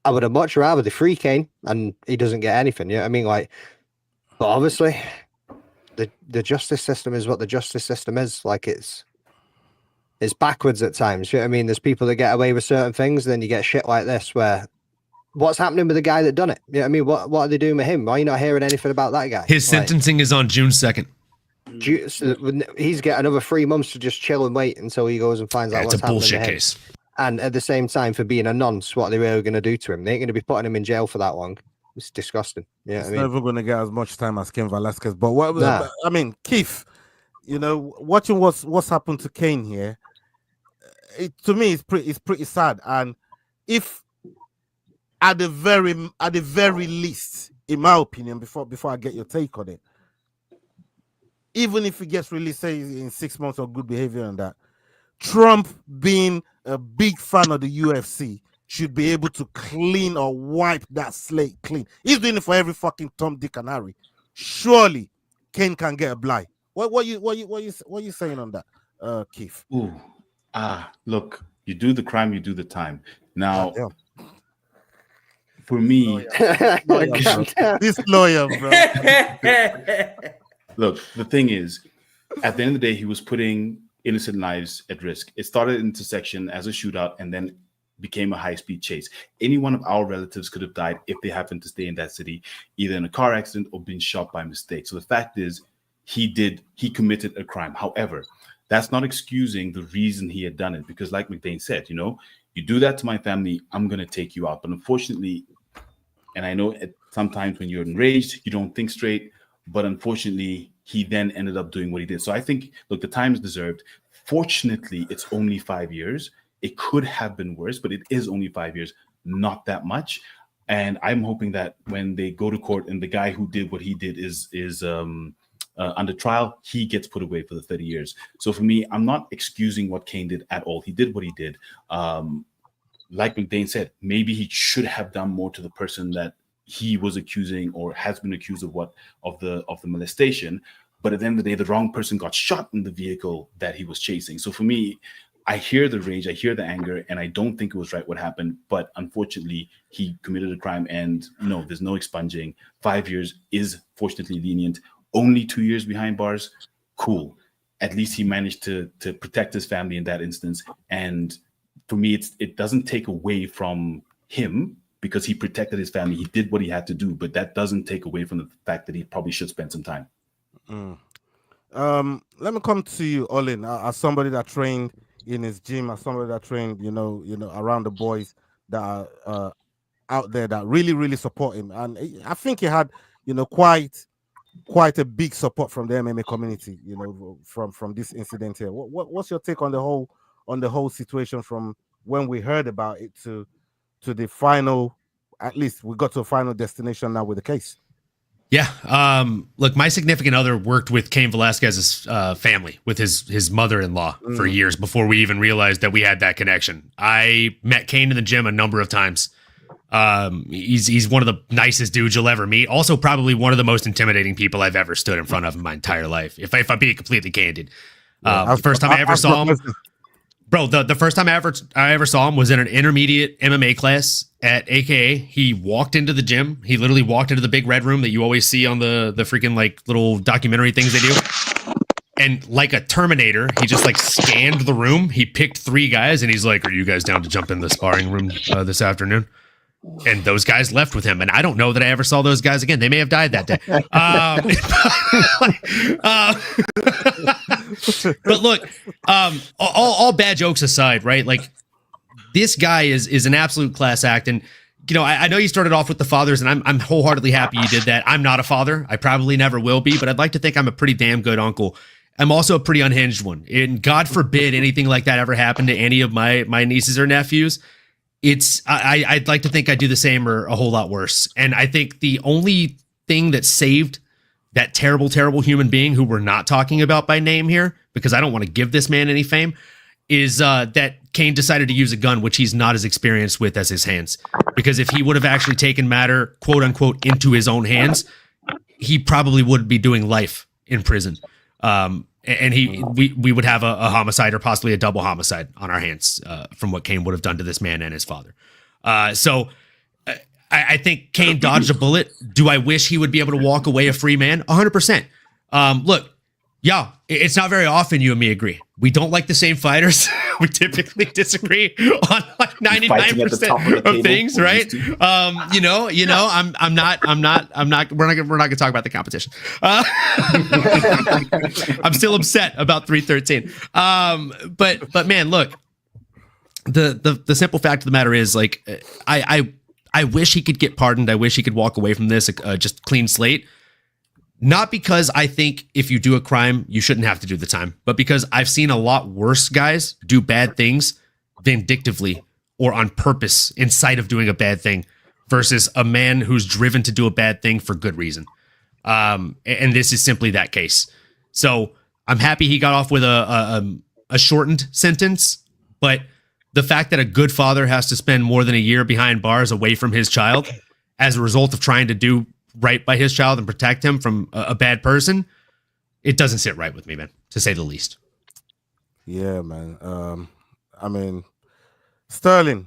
I would have much rather the free Cain and he doesn't get anything. You know what I mean? Like, but obviously the justice system is what the justice system is. Like, it's backwards at times. You know what I mean? There's people that get away with certain things, then you get shit like this where what's happening with the guy that done it? You know what I mean? What are they doing with him? Why are you not hearing anything about that guy? His sentencing is on June 2nd. He's got another 3 months to just chill and wait until he goes and finds out what's happening. It's a bullshit case. And at the same time, for being a nonce, what are they really going to do to him? They ain't going to be putting him in jail for that long. It's disgusting. Yeah, He's never going to get as much time as Cain Velasquez. But I mean, Keith, watching what's happened to Cain here, to me, it's pretty sad. And if at the very least, in my opinion, before I get your take on it, even if he gets released, say in 6 months of good behavior and that, Trump, being a big fan of the UFC, should be able to clean or wipe that slate clean. He's doing it for every fucking Tom, Dick, and Harry. Surely, Cain can get a blind. What you saying on that, Keith? Look, you do the crime, you do the time. Now, for me, this lawyer, bro. Look, the thing is, at the end of the day, he was putting innocent lives at risk. It started intersection as a shootout and then became a high-speed chase. Any one of our relatives could have died if they happened to stay in that city, either in a car accident or been shot by mistake. So the fact is, he committed a crime. However, that's not excusing the reason he had done it, because like McDane said, you do that to my family, I'm going to take you out. But unfortunately, and I know sometimes when you're enraged, you don't think straight, but unfortunately, he then ended up doing what he did. So I think, look, the time is deserved. Fortunately, it's only 5 years. It could have been worse, but it is only 5 years, not that much. And I'm hoping that when they go to court and the guy who did what he did is under trial, he gets put away for the 30 years. So for me, I'm not excusing what Cain did at all. He did what he did. Like McDane said, maybe he should have done more to the person that he was accusing or has been accused of the molestation. But at the end of the day, the wrong person got shot in the vehicle that he was chasing. So for me, I hear the rage, I hear the anger, and I don't think it was right what happened. But unfortunately, he committed a crime, and there's no expunging. 5 years is fortunately lenient. Only 2 years behind bars, cool. At least he managed to protect his family in that instance. And for me, it doesn't take away from him because he protected his family. He did what he had to do, but that doesn't take away from the fact that he probably should spend some time. Let me come to you, Olin, as somebody that trained in his gym, as somebody that trained, around the boys that are out there that really, really support him. And I think he had, quite a big support from the MMA community, from this incident here. What's your take on the whole situation from when we heard about it to the final? At least we got to a final destination now with the case. Yeah. Look, my significant other worked with Cain Velasquez's family, with his mother-in-law for years before we even realized that we had that connection. I met Cain in the gym a number of times. He's one of the nicest dudes you'll ever meet. Also, probably one of the most intimidating people I've ever stood in front of in my entire life. If I'm being completely candid, the first time I ever saw him, bro, the first time I ever saw him was in an intermediate MMA class at AKA. He walked into the gym. He literally walked into the big red room that you always see on the freaking like little documentary things they do. And like a Terminator, he just like scanned the room. He picked 3 guys and he's like, "Are you guys down to jump in the sparring room this afternoon?" And those guys left with him. And I don't know that I ever saw those guys again. They may have died that day. But look, all bad jokes aside, right? Like this guy is an absolute class act. And, you know, I know you started off with the fathers, and I'm wholeheartedly happy you did that. I'm not a father. I probably never will be, but I'd like to think I'm a pretty damn good uncle. I'm also a pretty unhinged one. And God forbid anything like that ever happened to any of my nieces or nephews. I'd like to think I do the same or a whole lot worse. And I think the only thing that saved that terrible, terrible human being who we're not talking about by name here, because I don't want to give this man any fame, is that Cain decided to use a gun, which he's not as experienced with as his hands. Because if he would have actually taken matter, quote unquote, into his own hands, he probably would be doing life in prison. And we would have a homicide or possibly a double homicide on our hands from what Cain would have done to this man and his father. So I think Cain dodged a bullet. Do I wish he would be able to walk away a free man? 100%. Look, yeah, it's not very often you and me agree. We don't like the same fighters. We typically disagree on like 99% of things, right? You know, I'm not. We're not gonna talk about the competition. I'm still upset about 313. But man, look, the simple fact of the matter is, like, I wish he could get pardoned. I wish he could walk away from this just clean slate. Not because I think if you do a crime, you shouldn't have to do the time, but because I've seen a lot worse guys do bad things vindictively or on purpose in sight of doing a bad thing versus a man who's driven to do a bad thing for good reason. And this is simply that case. So I'm happy he got off with a shortened sentence, but the fact that a good father has to spend more than a year behind bars away from his child as a result of trying to do right by his child and protect him from a bad person, it doesn't sit right with me, man, to say the least. Yeah, man. I mean, Sterling,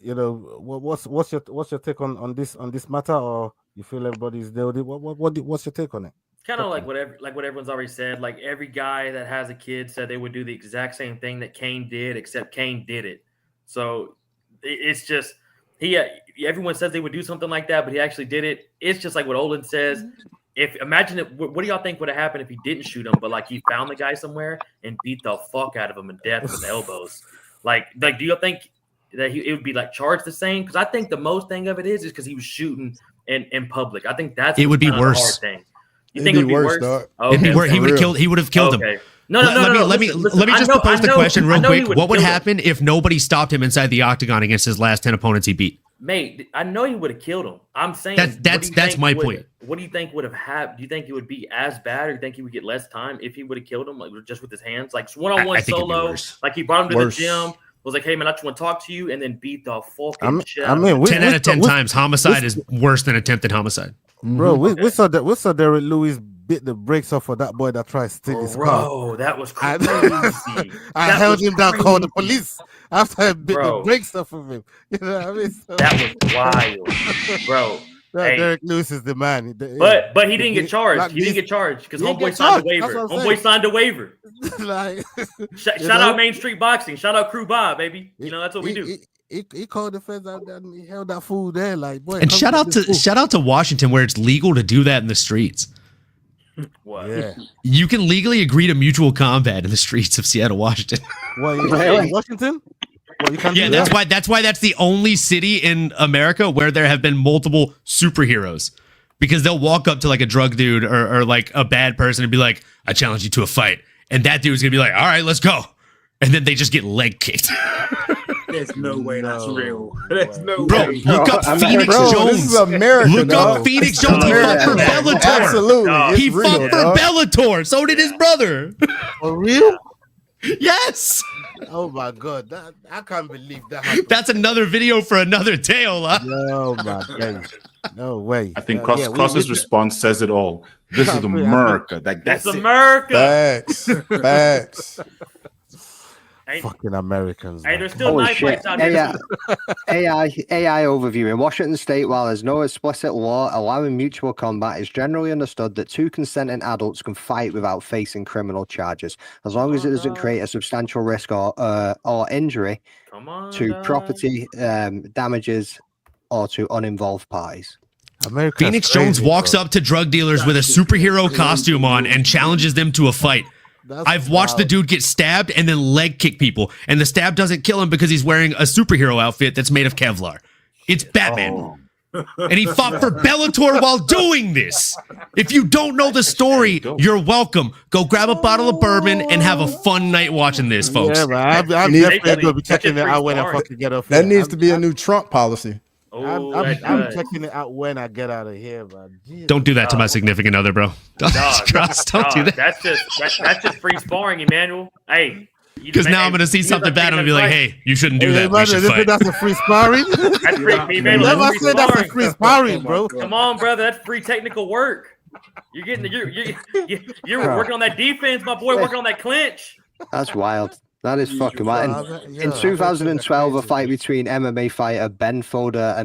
you know, what's your take on this matter, or you feel everybody's there? What's your take on it? Kind of like what everyone's already said. Like, every guy that has a kid said they would do the exact same thing that Cain did, except Cain did it. So it's just everyone says they would do something like that, but he actually did it. It's just like what Olin says. What do y'all think would have happened if he didn't shoot him, but like he found the guy somewhere and beat the fuck out of him in death with elbows? Like, do you think that it would be like charged the same? Because I think the most thing of it is because he was shooting in public. I think it would be worse. Thing. You think it would be worse? Okay. It'd be worse. He would have killed him. No. Let me just propose the question real quick. What would happen if nobody stopped him inside the octagon against his last 10 opponents he beat? Mate, I know he would have killed him. I'm saying that's my point. What do you think would have happened? Do you think it would be as bad, or do you think he would get less time if he would have killed him, like just with his hands, like one-on-one solo? Like he brought him to the gym, was like, "Hey man, I just want to talk to you," and then beat the fucking shit. I mean, 10 out of 10 times, homicide is worse than attempted homicide. Bro, we saw Derek Lewis bit the brakes off for that boy that tried to steal his car. Bro, that was crazy. I held him down, called the police after I bit the brakes off of him. You know what I mean? So, that was wild, bro. Derek Lewis is the man. But he didn't get charged. He didn't get charged because homeboy signed a waiver. Homeboy signed a waiver. Shout out Main Street Boxing. Shout out Crew Bob, baby. You know that's what we do. He called the feds out there and he held that fool there, like, boy. And shout out to Washington, where it's legal to do that in the streets. What? Yeah. You can legally agree to mutual combat in the streets of Seattle, Washington. Washington? Well, you can't do that. That's why that's the only city in America where there have been multiple superheroes, because they'll walk up to like a drug dude or like a bad person and be like, "I challenge you to a fight," and that dude's gonna be like, "All right, let's go," and then they just get leg kicked. There's no way that's real. There's no Bro, way. look up Phoenix Jones. This is America. Look up Phoenix Jones. He fought for Bellator. Absolutely. He fought for Bellator. So did his brother. For real? Yes. Oh my God. I can't believe that happened. That's another video for another day, Ola. Oh my God. No way. I think Cross's response says it all. This is America. That's America. Facts. Fucking Americans. Hey, there's still knife fights out here. AI overview. In Washington state, while there's no explicit law allowing mutual combat, it's generally understood that two consenting adults can fight without facing criminal charges, as long as it doesn't create a substantial risk or injury to property, damages, or to uninvolved parties. Phoenix Jones walks up to drug dealers with a superhero costume on and challenges them to a fight. I've watched the dude get stabbed and then leg kick people, and the stab doesn't kill him because he's wearing a superhero outfit that's made of Kevlar. It's Batman. And he fought for Bellator while doing this. If you don't know the story, you're welcome. Go grab a bottle of bourbon and have a fun night watching this, folks. Yeah, I'm definitely going to be checking it out when I fucking get off. That needs to be a new Trump policy. I'm checking it out when I get out of here, man. Jesus. Don't do that to my significant other, bro. Don't do that. That's just free sparring, Emmanuel. Hey. Because now I'm going to see something bad and I'm going to be like, hey, you shouldn't do that. We should fight. That's a free sparring? That's free, man. Never said that's a free sparring, bro. Come on, brother. That's free technical work. You're getting you're working on that defense, my boy, working on that clinch. That's wild. That is fucking wild. In 2012, a fight between MMA fighter Ben Fodder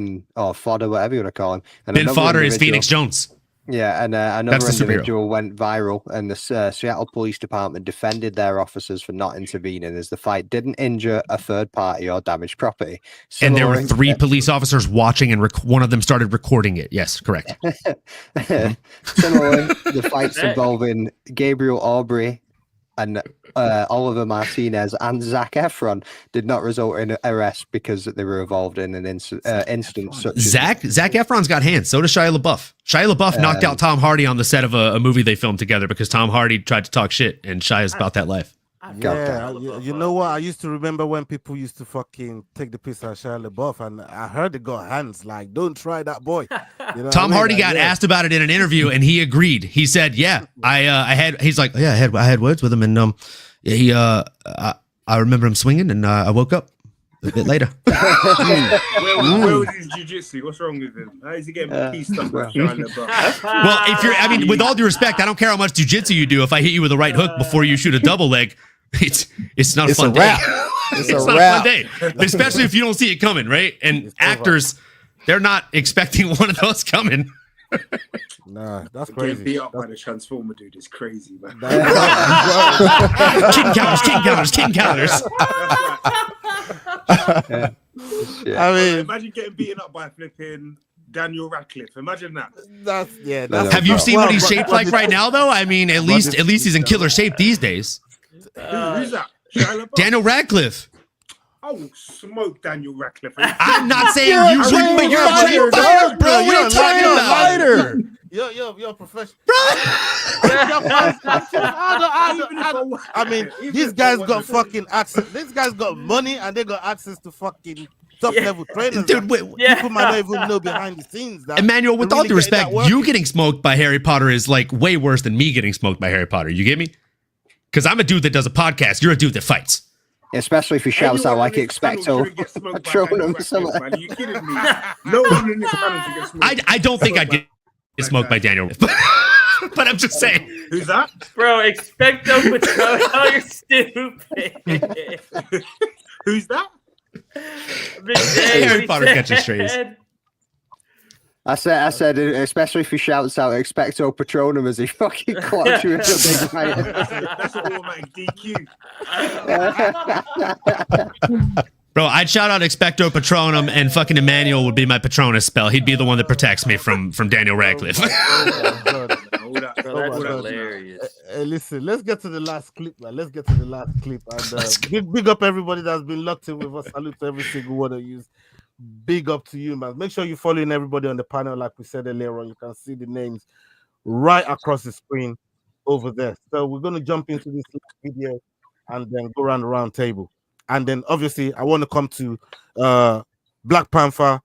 Fodder, whatever you want to call him. And Ben Fodder is Phoenix Jones. Yeah, and another individual went viral, and the Seattle Police Department defended their officers for not intervening as the fight didn't injure a third party or damage property. And there were 3 police officers watching, and one of them started recording it. Yes, correct. Similarly, the fights involving Gabriel Aubrey and Oliver Martinez and Zac Efron did not result in arrest because they were involved in an incident such as... Zac Efron's got hands. So does Shia LaBeouf. Shia LaBeouf knocked out Tom Hardy on the set of a movie they filmed together because Tom Hardy tried to talk shit, and Shia's about that life. Yeah, you know what? I used to remember when people used to fucking take the piss out of Shia LaBeouf, and I heard they got hands. Like, don't try that, boy. You know Tom Hardy got asked about it in an interview, and he agreed. He said, "Yeah, I had." He's like, "Yeah, I had words with him, and I remember him swinging, and I woke up a bit later." Where was his jiu-jitsu? What's wrong with him? How is he getting pieced up by Shia LaBeouf? Well, with all due respect, I don't care how much jiu-jitsu you do. If I hit you with a right hook before you shoot a double leg, it's not a fun day. It's not a fun day, especially if you don't see it coming, right? And actors, they're not expecting one of those coming. Nah, that's crazy. Getting beat up by the Transformer dude is crazy, man. King counters. I mean, imagine getting beaten up by flipping Daniel Radcliffe. Imagine that. Have you seen what he's shaped like right now, though? I mean, at least he's in killer shape these days. Who's that? Daniel Radcliffe. I will smoke Daniel Radcliffe. I'm not saying you should, but you're a trained fighter, bro. What are you talking about? You're a professional. I mean, these guys got fucking access. These guys got money and they got access to fucking top level trainers. Dude, people might not even know behind the scenes. Emmanuel, with all due respect, you getting smoked by Harry Potter is like way worse than me getting smoked by Harry Potter. You get me? Because I'm a dude that does a podcast. You're a dude that fights. Especially if he shouts out like Expecto Patronum. Are you kidding me? No one in this panel should get smoked. I don't think I'd get smoked by Daniel. But I'm just saying. Who's that? Bro, Expecto Patronum. Oh, you're stupid. Who's that? Harry Potter catches strays. I said, especially if he shouts out Expecto Patronum as he fucking clocks you into a big fight. That's an automatic DQ. Bro, I'd shout out Expecto Patronum, and fucking Emmanuel would be my Patronus spell. He'd be the one that protects me from Daniel Radcliffe. That's hilarious. Listen, let's get to the last clip, man. Let's get to the last clip. And big up everybody that's been locked in with us. Salute to every single one of you. Big up to you, man. Make sure you're following everybody on the panel, like we said earlier on. You can see the names right across the screen over there. So we're going to jump into this video and then go around the round table. And then obviously I want to come to Black Panther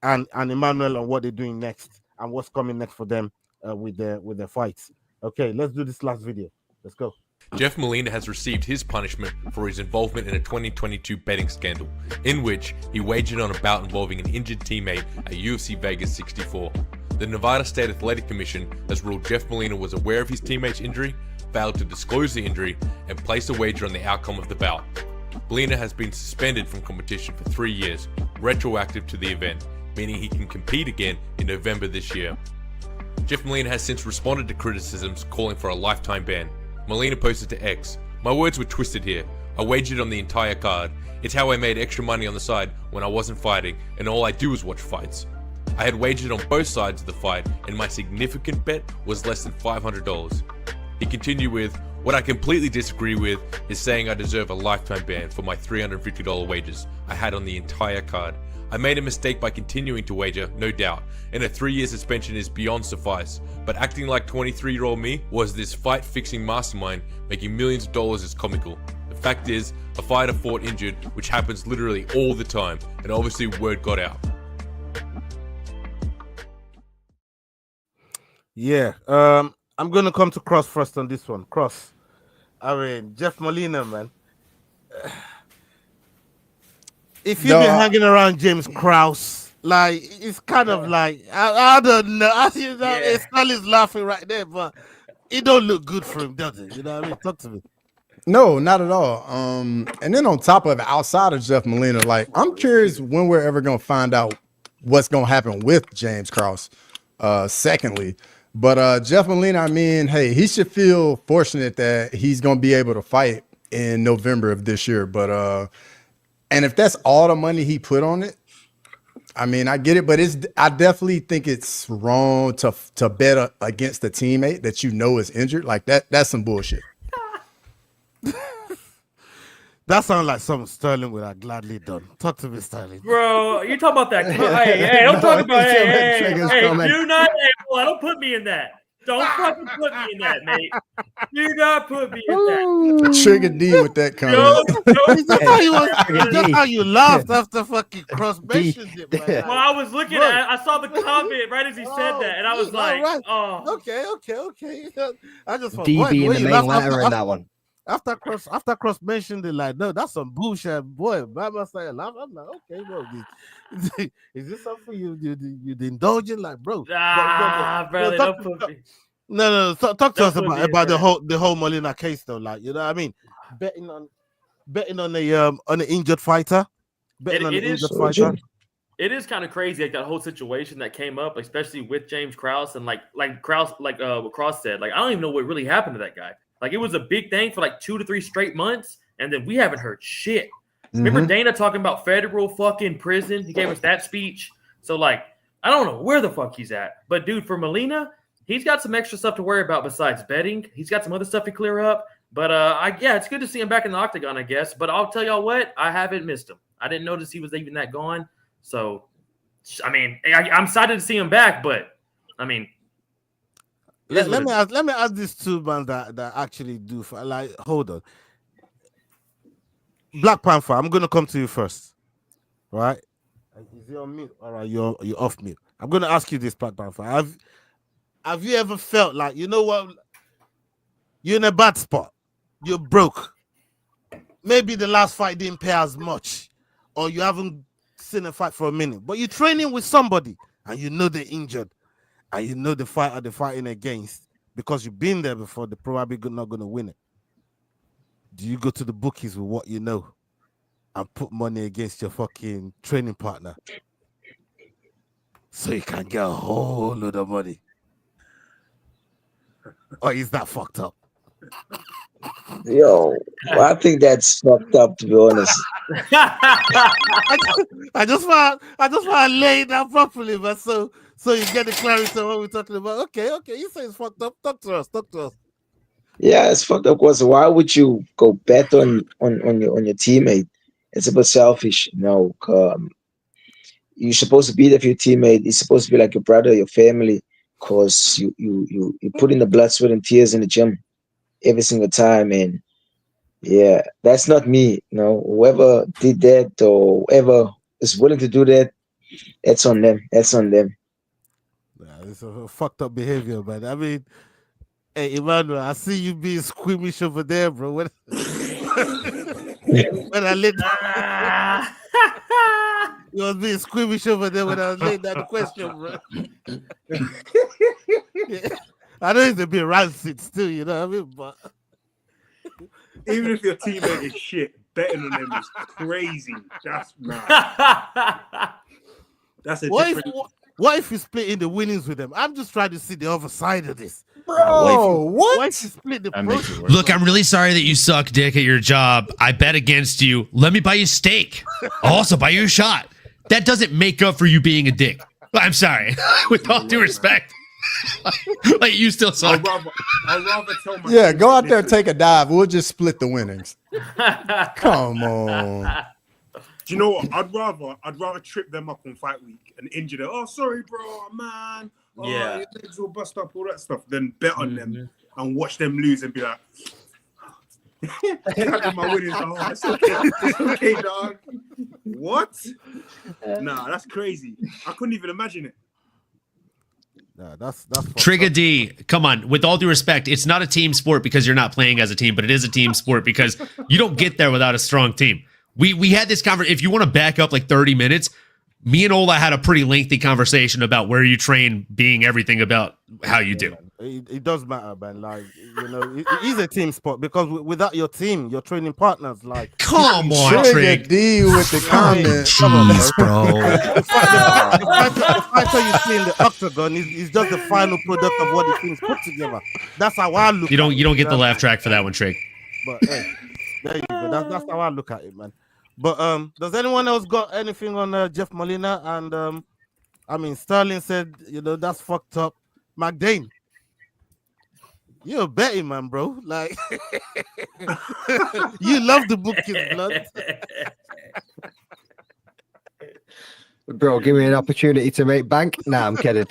and Emmanuel on what they're doing next and what's coming next for them with their fights. Okay, let's do this last video. Let's go. Jeff Molina has received his punishment for his involvement in a 2022 betting scandal, in which he wagered on a bout involving an injured teammate at UFC Vegas 64. The Nevada State Athletic Commission has ruled Jeff Molina was aware of his teammate's injury, failed to disclose the injury, and placed a wager on the outcome of the bout. Molina has been suspended from competition for 3 years, retroactive to the event, meaning he can compete again in November this year. Jeff Molina has since responded to criticisms calling for a lifetime ban. Molina posted to X, "My words were twisted here. I wagered on the entire card. It's how I made extra money on the side when I wasn't fighting, and all I do is watch fights. I had wagered on both sides of the fight, and my significant bet was less than $500. He continued with, What I completely disagree with is saying I deserve a lifetime ban for my $350 wagers I had on the entire card. I made a mistake by continuing to wager, no doubt, and a 3-year suspension is beyond suffice, but acting like 23-year-old me was this fight-fixing mastermind making millions of dollars is comical. The fact is, a fighter fought injured, which happens literally all the time, and obviously word got out. Yeah, I'm gonna come to Cross first on this one. Cross, I mean Jeff Molina, man. If you've been hanging around James Krause, like it's kind of like I don't know. Stanley's laughing right there, but it don't look good for him, does it? You know what I mean? Talk to me. No, not at all. And then on top of it, outside of Jeff Molina, like I'm curious when we're ever gonna find out what's gonna happen with James Krause. Secondly. But Jeff Molina, I mean, hey, he should feel fortunate that he's going to be able to fight in November of this year. But and if that's all the money he put on it, I mean, I get it. But I definitely think it's wrong to bet against a teammate that you know is injured. Like that's some bullshit. That sounds like something Sterling would have gladly done. Talk to me, Sterling. Bro, you talking about that? Hey, don't talk about hey, do not. Hey, don't put me in that. Don't fucking put me in that, mate. Do not put me in that. Trigger D with that comment. That's how you laughed after fucking Cross mentioned it, man. Well, I was looking at I saw the comment right as he said that, and I was like, oh. Okay. I just thought, DB in the main letter in that one. After Cross mentioned it, like, no, that's some bullshit, boy. I must say, I'm like, okay, bro. Is this something you indulging, like, bro? Brother, don't put me. No. Talk to us about the whole Molina case, though. Like, you know what I mean? Betting on the injured fighter. It is kind of crazy, like that whole situation that came up, especially with James Krause and like Krause, like what Cross said. Like, I don't even know what really happened to that guy. Like, it was a big thing for like 2 to 3 straight months, and then we haven't heard shit. Remember Dana talking about federal fucking prison? He gave us that speech. So, like, I don't know where the fuck he's at. But, dude, for Molina, he's got some extra stuff to worry about besides betting. He's got some other stuff to clear up. But, it's good to see him back in the octagon, I guess. But I'll tell y'all what, I haven't missed him. I didn't notice he was even that gone. So, I mean, I'm excited to see him back, but, I mean, let me ask these two man that actually do like, hold on. Black Panther, I'm gonna come to you first. Right? Is he on mute? All right, you're off mute. I'm gonna ask you this, Black Panther. Have you ever felt like, you know what, you're in a bad spot, you're broke, maybe the last fight didn't pay as much, or you haven't seen a fight for a minute, but you're training with somebody and you know they're injured? And you know the fighter they're fighting against, because you've been there before, they're probably not going to win it. Do you go to the bookies with what you know and put money against your fucking training partner so you can get a whole load of money? Or is that fucked up? Yo, I think that's fucked up, to be honest. I just want to lay it down properly, but so you get the clarity on what we're talking about. Okay, you say it's fucked up. Talk to us. Yeah, it's fucked up. Because why would you go bet on your teammate? It's a bit selfish, you know. You're supposed to be there for your teammate. It's supposed to be like your brother, your family, because you put in the blood, sweat, and tears in the gym every single time. And yeah, that's not me. You know, whoever did that or whoever is willing to do that, that's on them. Yeah, it's a fucked up behavior, man. I mean, hey, Emmanuel, I see you being squeamish over there, bro. When I lit you was being squeamish over there when I was laying that question, bro. Yeah. I know it's a bit rancid still, you know what I mean? But even if your teammate is shit, betting on them is crazy. That's mad. That's a what if you split in the winnings with them? I'm just trying to see the other side of this. Bro, what? Why if you split the Look, I'm really sorry that you suck dick at your job. I bet against you. Let me buy you steak. I'll also buy you a shot. That doesn't make up for you being a dick. I'm sorry. With all due respect. Like you still suck. I'd rather tell my Yeah, go out there, take a dive. We'll just split the winnings. Come on. Do you know what? I'd rather trip them up on fight week and injure them. Oh, sorry, bro, man. Oh, Yeah. your legs will bust up, all that stuff. Then bet on them and watch them lose and be like, my winnings. Oh, it's okay. It's okay, dog. What? Nah, that's crazy. I couldn't even imagine it. Nah, that's Trigger D, come on. With all due respect, it's not a team sport because you're not playing as a team, but it is a team sport because you don't get there without a strong team. We had this conversation. If you want to back up like 30 minutes, me and Ola had a pretty lengthy conversation about where you train, being everything about how you do. It does matter, man. Like, you know, it is a team sport because without your team, your training partners, like, come on, Trig D with the comments. Jeez, bro. The fighter you see in the octagon is just the final product of what the teams put together. That's how I look. You don't get the laugh track for that one, Trig. But hey, there you go. That's how I look at it, man. But does anyone else got anything on Jeff Molina? And I mean, Sterling said, you know, that's fucked up. McDane, you're a betting man, bro. Like, you love the book, his blood. Bro, give me an opportunity to make bank. Nah, I'm kidding.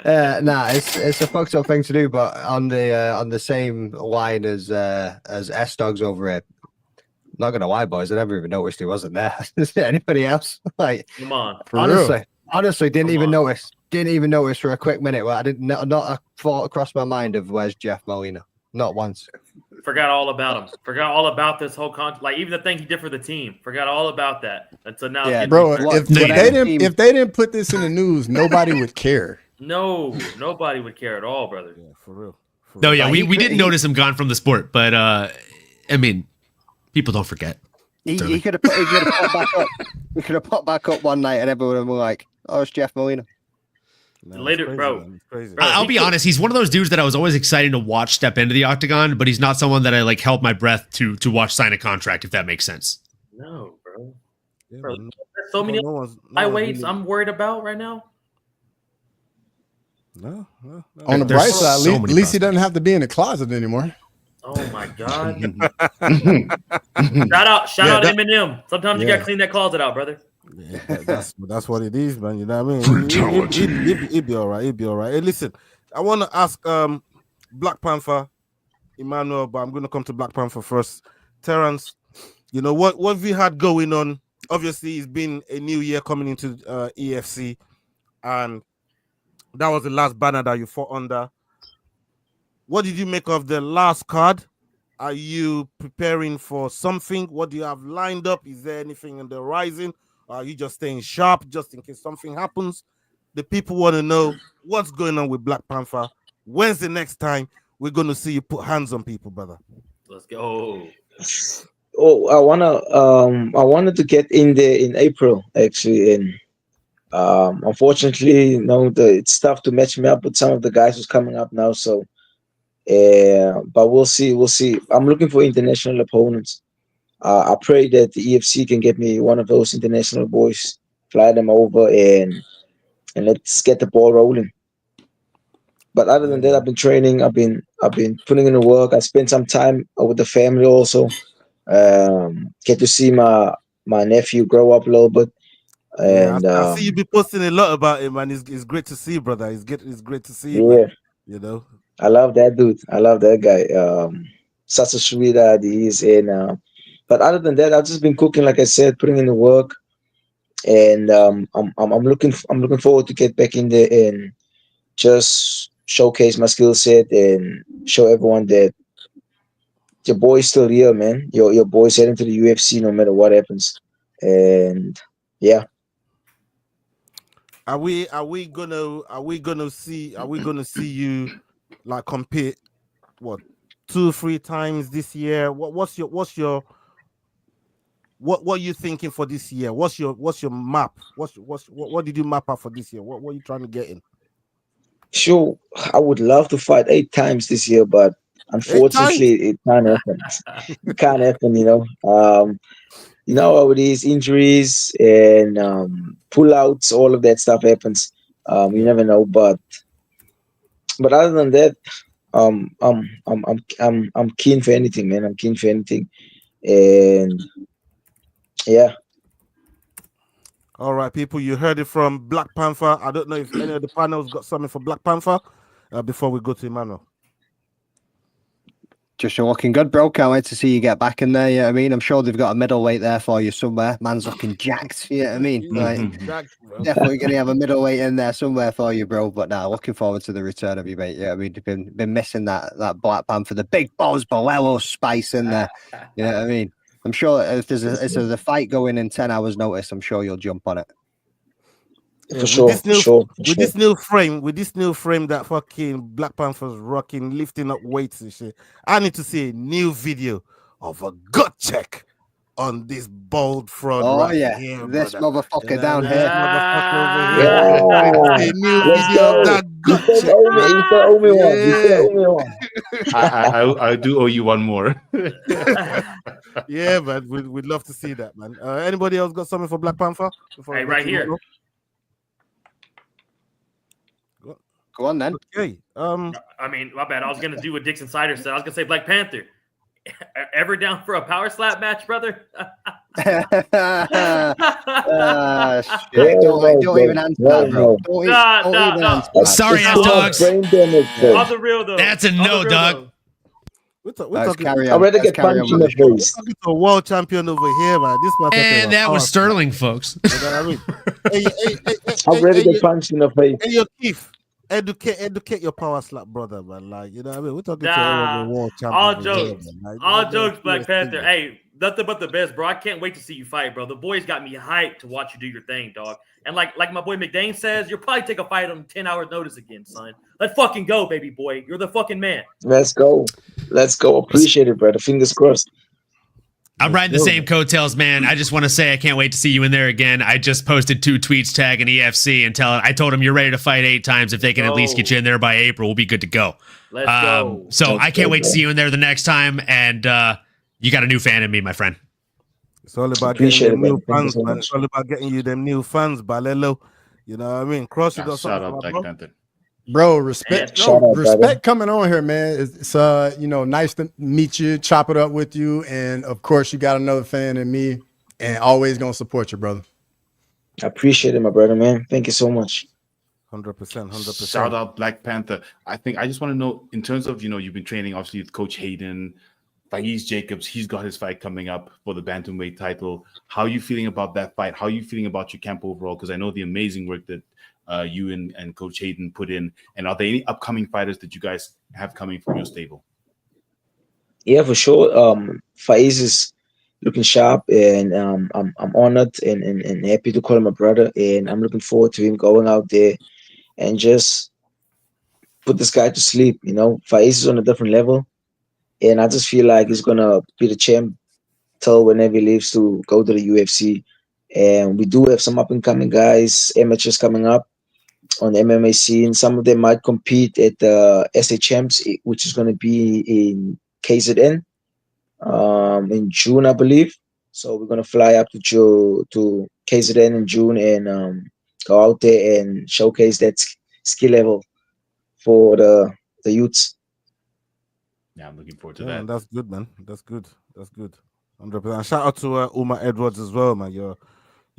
Nah, it's a fucked up thing to do, but on the same line as S Dogs over here. Not gonna lie, boys, I never even noticed he wasn't there. Anybody else? Like, come on. Honestly, didn't even notice. Didn't even notice for a quick minute. Well, I didn't. Not a thought acrossed my mind of where's Jeff Molina. Not once. Forgot all about him. Forgot all about this whole like even the thing he did for the team. Forgot all about that. And so now, yeah, bro. If they didn't put this in the news, nobody would care. No, nobody would care at all, brother. Yeah, for real. No, yeah, we didn't notice him gone from the sport, but I mean, people don't forget. He could have popped back up. He could have popped back up one night, and everyone was like, "Oh, it's Jeff Molina." No, later, crazy, bro. I'll be honest. He's one of those dudes that I was always excited to watch step into the octagon, but he's not someone that I like held my breath to watch sign a contract. If that makes sense. No, bro. Yeah, bro there's so many weights I'm worried about right now. No. On the bright side, at least he doesn't have to be in the closet anymore. Oh my God! shout out Eminem. Sometimes you gotta clean that closet out, brother. Yeah, that's what it is, man. You know what I mean? He'll be all right. He'll be all right. Hey, listen, I want to ask Black Panther, Emmanuel, but I'm going to come to Black Panther first. Terrence, you know what we had going on? Obviously, it's been a new year coming into EFC, and that was the last banner that you fought under. What did you make of the last card? Are you preparing for something? What do you have lined up? Is there anything on the horizon? Are you just staying sharp just in case something happens? The people want to know what's going on with Black Panther. When's the next time we're going to see you put hands on people, brother? Let's go. Oh, I wanted to get in there in April, actually, and unfortunately, you know, it's tough to match me up with some of the guys who's coming up now. So, but we'll see. I'm looking for international opponents. I pray that the EFC can get me one of those international boys, fly them over, and let's get the ball rolling. But other than that, I've been training. I've been putting in the work. I spent some time with the family also. Get to see my nephew grow up a little bit. And I see you be posting a lot about him, man. It's great to see, brother. It's great to see you. Yeah, man. You know, I love that dude. I love that guy. Such a sweetheart he is. And but other than that, I've just been cooking, like I said, putting in the work. And I'm looking forward to get back in there and just showcase my skill set and show everyone that your boy's still here, man. Your boy's heading to the UFC no matter what happens. And yeah. Are we gonna see you like compete what 2-3 times this year? What are you thinking for this year? What's your map? What did you map out for this year? What are you trying to get in? Sure, I would love to fight 8 times this year, but unfortunately it can't happen. It can't happen, you know. You know how it is, injuries and pullouts, all of that stuff happens. You never know, but other than that, I'm keen for anything, man. I'm keen for anything, and yeah. All right, people, you heard it from Black Panther. I don't know if any of the panels got something for Black Panther before we go to Emmanuel. Just you're looking good, bro. Can't wait to see you get back in there. Yeah, I mean, I'm sure they've got a middleweight there for you somewhere. Man's looking jacked. Yeah, I mean, like, definitely gonna have a middleweight in there somewhere for you, bro. But now, looking forward to the return of you, mate. Yeah, I mean, you've been missing that Black Panther, the big balls, Bolello spice in there. You know what I mean? I'm sure if there's a fight going in 10 hours notice, I'm sure you'll jump on it. For sure, with this new frame that fucking Black Panther's rocking, lifting up weights and shit, I need to see a new video of a gut check on this bald fraud here, this brother. motherfucker down here. This motherfucker over here. A new video of that gut You check. owe me one. You still owe me one. I do owe you one more. Yeah, man, we'd love to see that, man. Anybody else got something for Black Panther? Hey, right here. Go on then. Okay. I mean, my bad. I was gonna do what Dixon Sider said. I was gonna say Black Panther. Ever down for a power slap match, brother? Shit. Don't even answer that, bro. Don't even answer that. Sorry, ass dogs. On the real though. That's a no, dog. We're talking. I'd rather get punched in the face. We're talking to a world champion over here, man. This man. And that was Sterling, folks. You know what I mean? I'd rather get punched in the face. Hey, yo, Keith. Educate your power slap, brother, man. Like, you know what I mean? We're talking to a world champion. All jokes. All jokes, Black Panther. Hey, nothing but the best, bro. I can't wait to see you fight, bro. The boys got me hyped to watch you do your thing, dog. And like my boy McDane says, you'll probably take a fight on 10 hours notice again, son. Let's fucking go, baby boy. You're the fucking man. Let's go. Appreciate it, brother. Fingers crossed. I'm riding the same coattails, man. I just want to say I can't wait to see you in there again. I just posted 2 tweets tagging EFC and I told them you're ready to fight 8 times. If they can at least get you in there by April, we'll be good to go. Let's go. So I can't wait to see you in there the next time. And you got a new fan in me, my friend. It's all about getting them new fans, man. It's all about getting you them new fans, Balelo. You know what I mean? Cross it or Shout out something. Black Panther. Bro, respect. Respect coming on here, man. It's nice to meet you, chop it up with you, and of course you got another fan in me, and always gonna support you, brother. I appreciate it, my brother, man. Thank you so much. 100%. Shout out Black Panther. I just want to know, in terms of, you've been training obviously with Coach Hayden, Faiz Jacobs, he's got his fight coming up for the bantamweight title. How are you feeling about that fight? How are you feeling about your camp overall? Because I know the amazing work that you and Coach Hayden put in. And are there any upcoming fighters that you guys have coming from your stable? Yeah, for sure. Faiz is looking sharp, and I'm honored and happy to call him a brother. And I'm looking forward to him going out there and just put this guy to sleep. Faiz is on a different level, and I just feel like he's gonna be the champ till whenever he leaves to go to the UFC. And we do have some up and coming guys, amateurs coming up on the MMA scene. Some of them might compete at the SA Champs, which is going to be in KZN in June, I believe. So we're going to fly up to KZN in June and go out there and showcase that skill level for the youths. Yeah, I'm looking forward to that. Man, that's good, man. That's good. 100%. Shout out to Uma Edwards as well, man. Your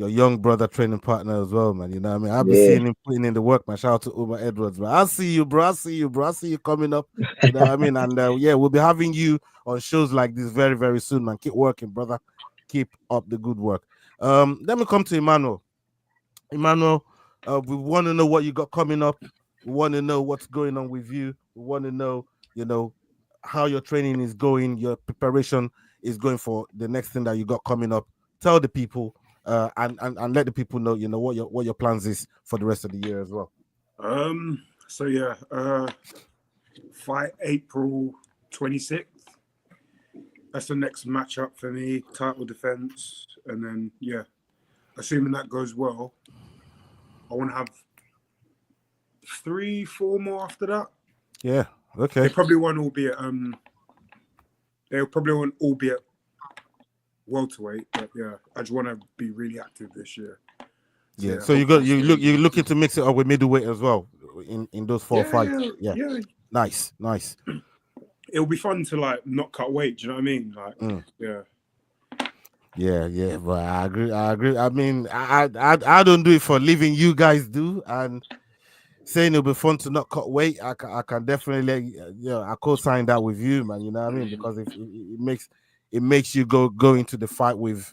young brother training partner as well, man. You know what I mean? I've been seeing him putting in the work, man. Shout out to Uma Edwards, man. I'll see you, bro. I see you coming up. You know what I mean? And we'll be having you on shows like this very, very soon, man. Keep working, brother. Keep up the good work. Let me come to Emmanuel. Emmanuel, we want to know what you got coming up. We want to know what's going on with you. We want to know, how your training is going, your preparation is going for the next thing that you got coming up. Tell the people and let the people know, what your plans is for the rest of the year as well. Fight April 26th. That's the next matchup for me, title defense. And then, assuming that goes well, I want to have 3-4 more after that. Yeah, okay. They probably won't all be at welterweight, but I just want to be really active this year. Yeah. So you're looking to mix it up with middleweight as well in those 4 fights. Yeah. Nice. It'll be fun to like not cut weight. Do you know what I mean? Like, Yeah, but I agree. I mean, I don't do it for living. You guys do, and saying it'll be fun to not cut weight. I can definitely, I co-sign that with you, man. You know what I mean? Because it makes you go into the fight with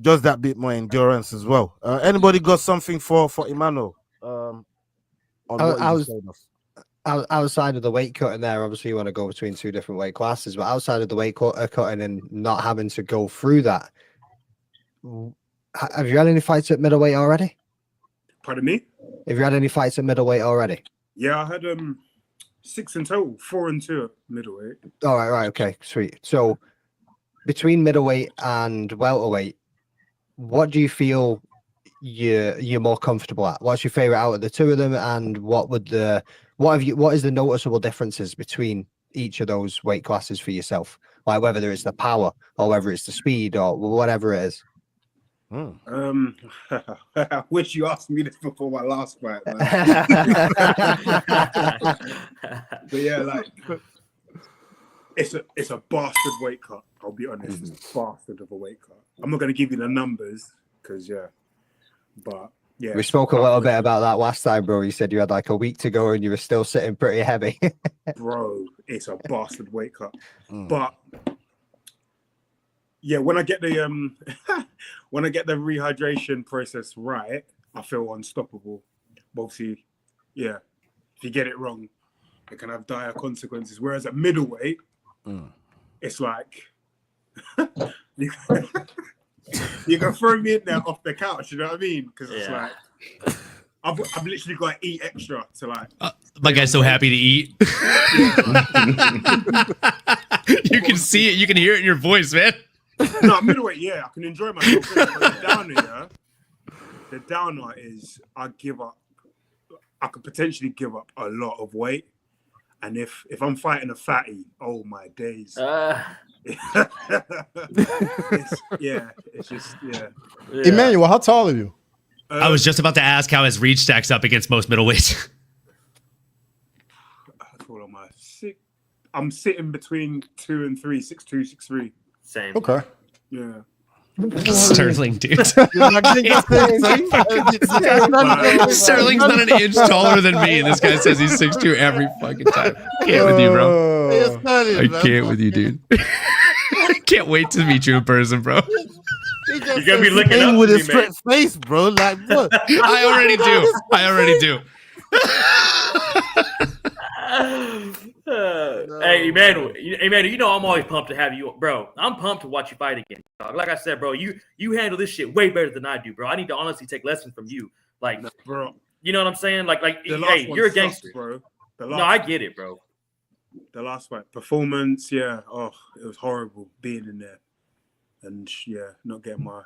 just that bit more endurance as well. Anybody got something for Emmanuel? Outside of the weight cutting there, obviously you want to go between 2 different weight classes, but outside of the weight cutting and not having to go through that, have you had any fights at middleweight already? Pardon me? Have you had any fights at middleweight already? Yeah, I had 6 in total, 4 and 2 at middleweight. All right, okay, sweet. So between middleweight and welterweight, what do you feel you're more comfortable at? What's your favorite out of the 2 of them, and what is the noticeable differences between each of those weight classes for yourself? Like whether it's the power or whether it's the speed or whatever it is. I wish you asked me this before my last fight, man. But yeah, like it's a bastard weight cut. I'll be honest, it's a bastard of a weight cut. I'm not gonna give you the numbers because but yeah. We spoke a little bit about that last time, bro. You said you had like a week to go and you were still sitting pretty heavy. Bro, it's a bastard weight cut. But yeah, when I get the rehydration process right, I feel unstoppable. But obviously, if you get it wrong, it can have dire consequences. Whereas at middleweight, it's like you can throw me in there off the couch, you know what I mean? Because it's like I've literally got to eat extra to like. My guy's so happy to eat. You can see it, you can hear it in your voice, man. No, middleweight, I can enjoy myself. But the downer is I could potentially give up a lot of weight. And if I'm fighting a fatty, oh my days. It's just. Emmanuel, how tall are you? I was just about to ask how his reach stacks up against most middleweights. I'm sitting between 2 and 3, 6'2", 6'3". Same. Okay. Yeah. Sterling, dude. Sterling's not an inch taller than me, and this guy says he's 6'2" every fucking time. I can't with you, bro. I can't with you, dude. I can't wait to meet you in person, bro. You're gonna be looking up with at his me, man. face, bro. Like, look. I already do. Hey, Emmanuel, you know I'm always pumped to have you, bro. I'm pumped to watch you fight again, dog. Like I said, bro, you handle this shit way better than I do, bro. I need to honestly take lessons from you, like, bro. You know what I'm saying? Like, hey, you're a gangster, bro. No, I get it, bro. The last fight, performance, it was horrible being in there, and not getting my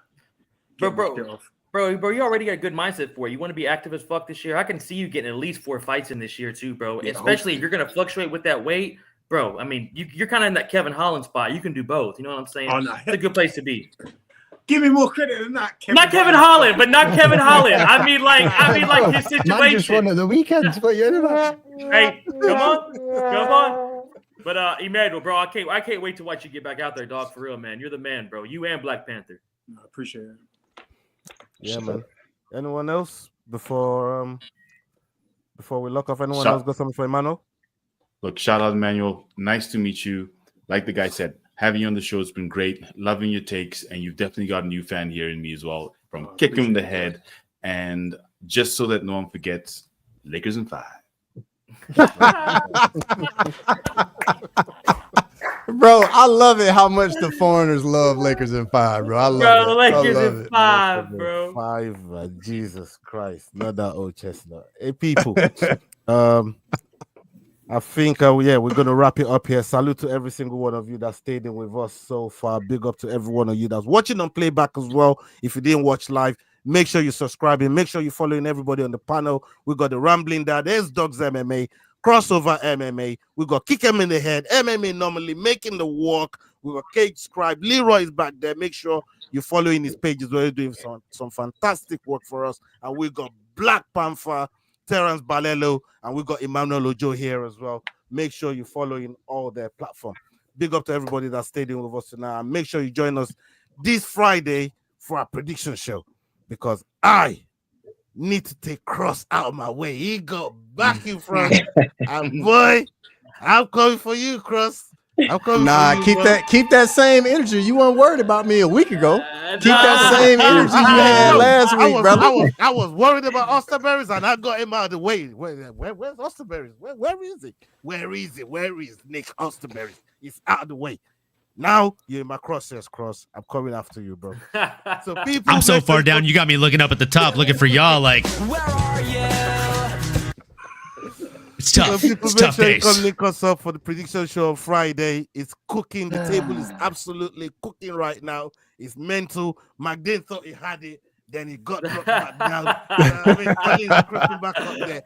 shit off. Bro, you already got a good mindset for it. You want to be active as fuck this year. I can see you getting at least 4 fights in this year too, bro. Yeah, especially if you're gonna fluctuate with that weight, bro. I mean, you're kind of in that Kevin Holland spot. You can do both. You know what I'm saying? Oh, no. It's a good place to be. Give me more credit than that, Kevin. Not Kevin Holland, but not Kevin Holland. I mean, like his situation. Man just won at the weekend, but you know. Hey, come on. But Emmanuel, bro, I can't wait to watch you get back out there, dog. For real, man. You're the man, bro. You and Black Panther. I appreciate it. Yeah, man. Anyone else before we lock off? Anyone else got something for Emmanuel? Look, shout out Emmanuel. Nice to meet you. Like the guy said, having you on the show has been great. Loving your takes, and you've definitely got a new fan here in me as well. From kicking in the head, and just so that no one forgets, Lakers in 5. Bro, I love it how much the foreigners love Lakers in 5, bro. I love it. Lakers in 5, bro. 5, Jesus Christ. Not that old chestnut. Hey, people. I think, we're going to wrap it up here. Salute to every single one of you that stayed in with us so far. Big up to every one of you that's watching on playback as well. If you didn't watch live, make sure you're subscribing. Make sure you're following everybody on the panel. We got the Rambling Dad. There's Dogs MMA. Crossover MMA. We got Kick 'em in the Head, MMA Normally, Making the Walk. We got Cage Scribe. Leroy is back there. Make sure you're following his pages where he's doing some fantastic work for us. And we got Black Panther, Terrence Balelo, and we got Emmanuel Ojo here as well. Make sure you're following all their platform. Big up to everybody that stayed in with us tonight. And make sure you join us this Friday for our prediction show, because I need to take Cross out of my way. He got back in front. And boy, I'm coming for you, Cross. I'm coming for you, keep that same energy. You weren't worried about me a week ago. Keep that same energy you had last week, brother. I was worried about Osterberries, and I got him out of the way. Where's Osterberries? Where is it? Where is Nick Osterberries? He's out of the way. Now you're in my crosshairs, Cross. I'm coming after you, bro. So people, I'm so far down. You got me looking up at the top, looking for y'all. Like, Where are you? it's tough. So people, It's make tough sure you days. come link us up for the prediction show on Friday. It's cooking. The table is absolutely cooking right now. It's mental. McDane thought he had it. Then he got dropped back down. Colin's creeping back up there.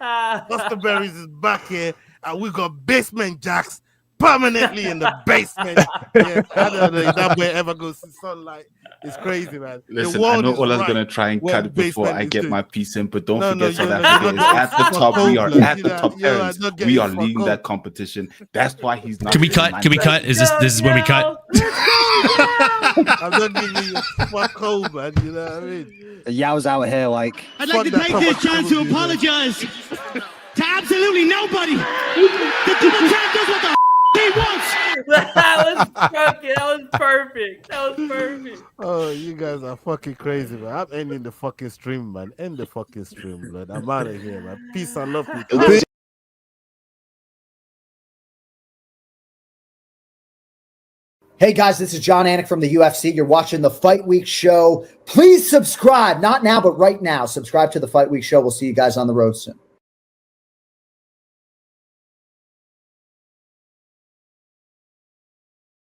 Osterberries is back here. And we got Basement Jacks permanently in the basement. Yeah, I don't know if that boy ever goes to sunlight. It's crazy, man. Listen, I know Ola's going to try and cut it before I get my piece in, but don't forget South Africa is at the top. We are at the top. Parents. We are leading that competition. That's why he's not. Can we cut? Can we cut? Is this when we cut? I'm not giving you a fuck home, man. You know what I mean? Yow's out here like. I'd like to take this chance to apologize to absolutely nobody. The champ does what the he wants. That was fucking. That was perfect. That was perfect. Oh, you guys are fucking crazy, man. I'm ending the fucking stream, man. End the fucking stream, man. I'm out of here, man. Peace and love, people. Hey guys, this is John Anik from the UFC. You're watching the Fight Week show. Please subscribe. Not now, but right now. Subscribe to the Fight Week show. We'll see you guys on the road soon.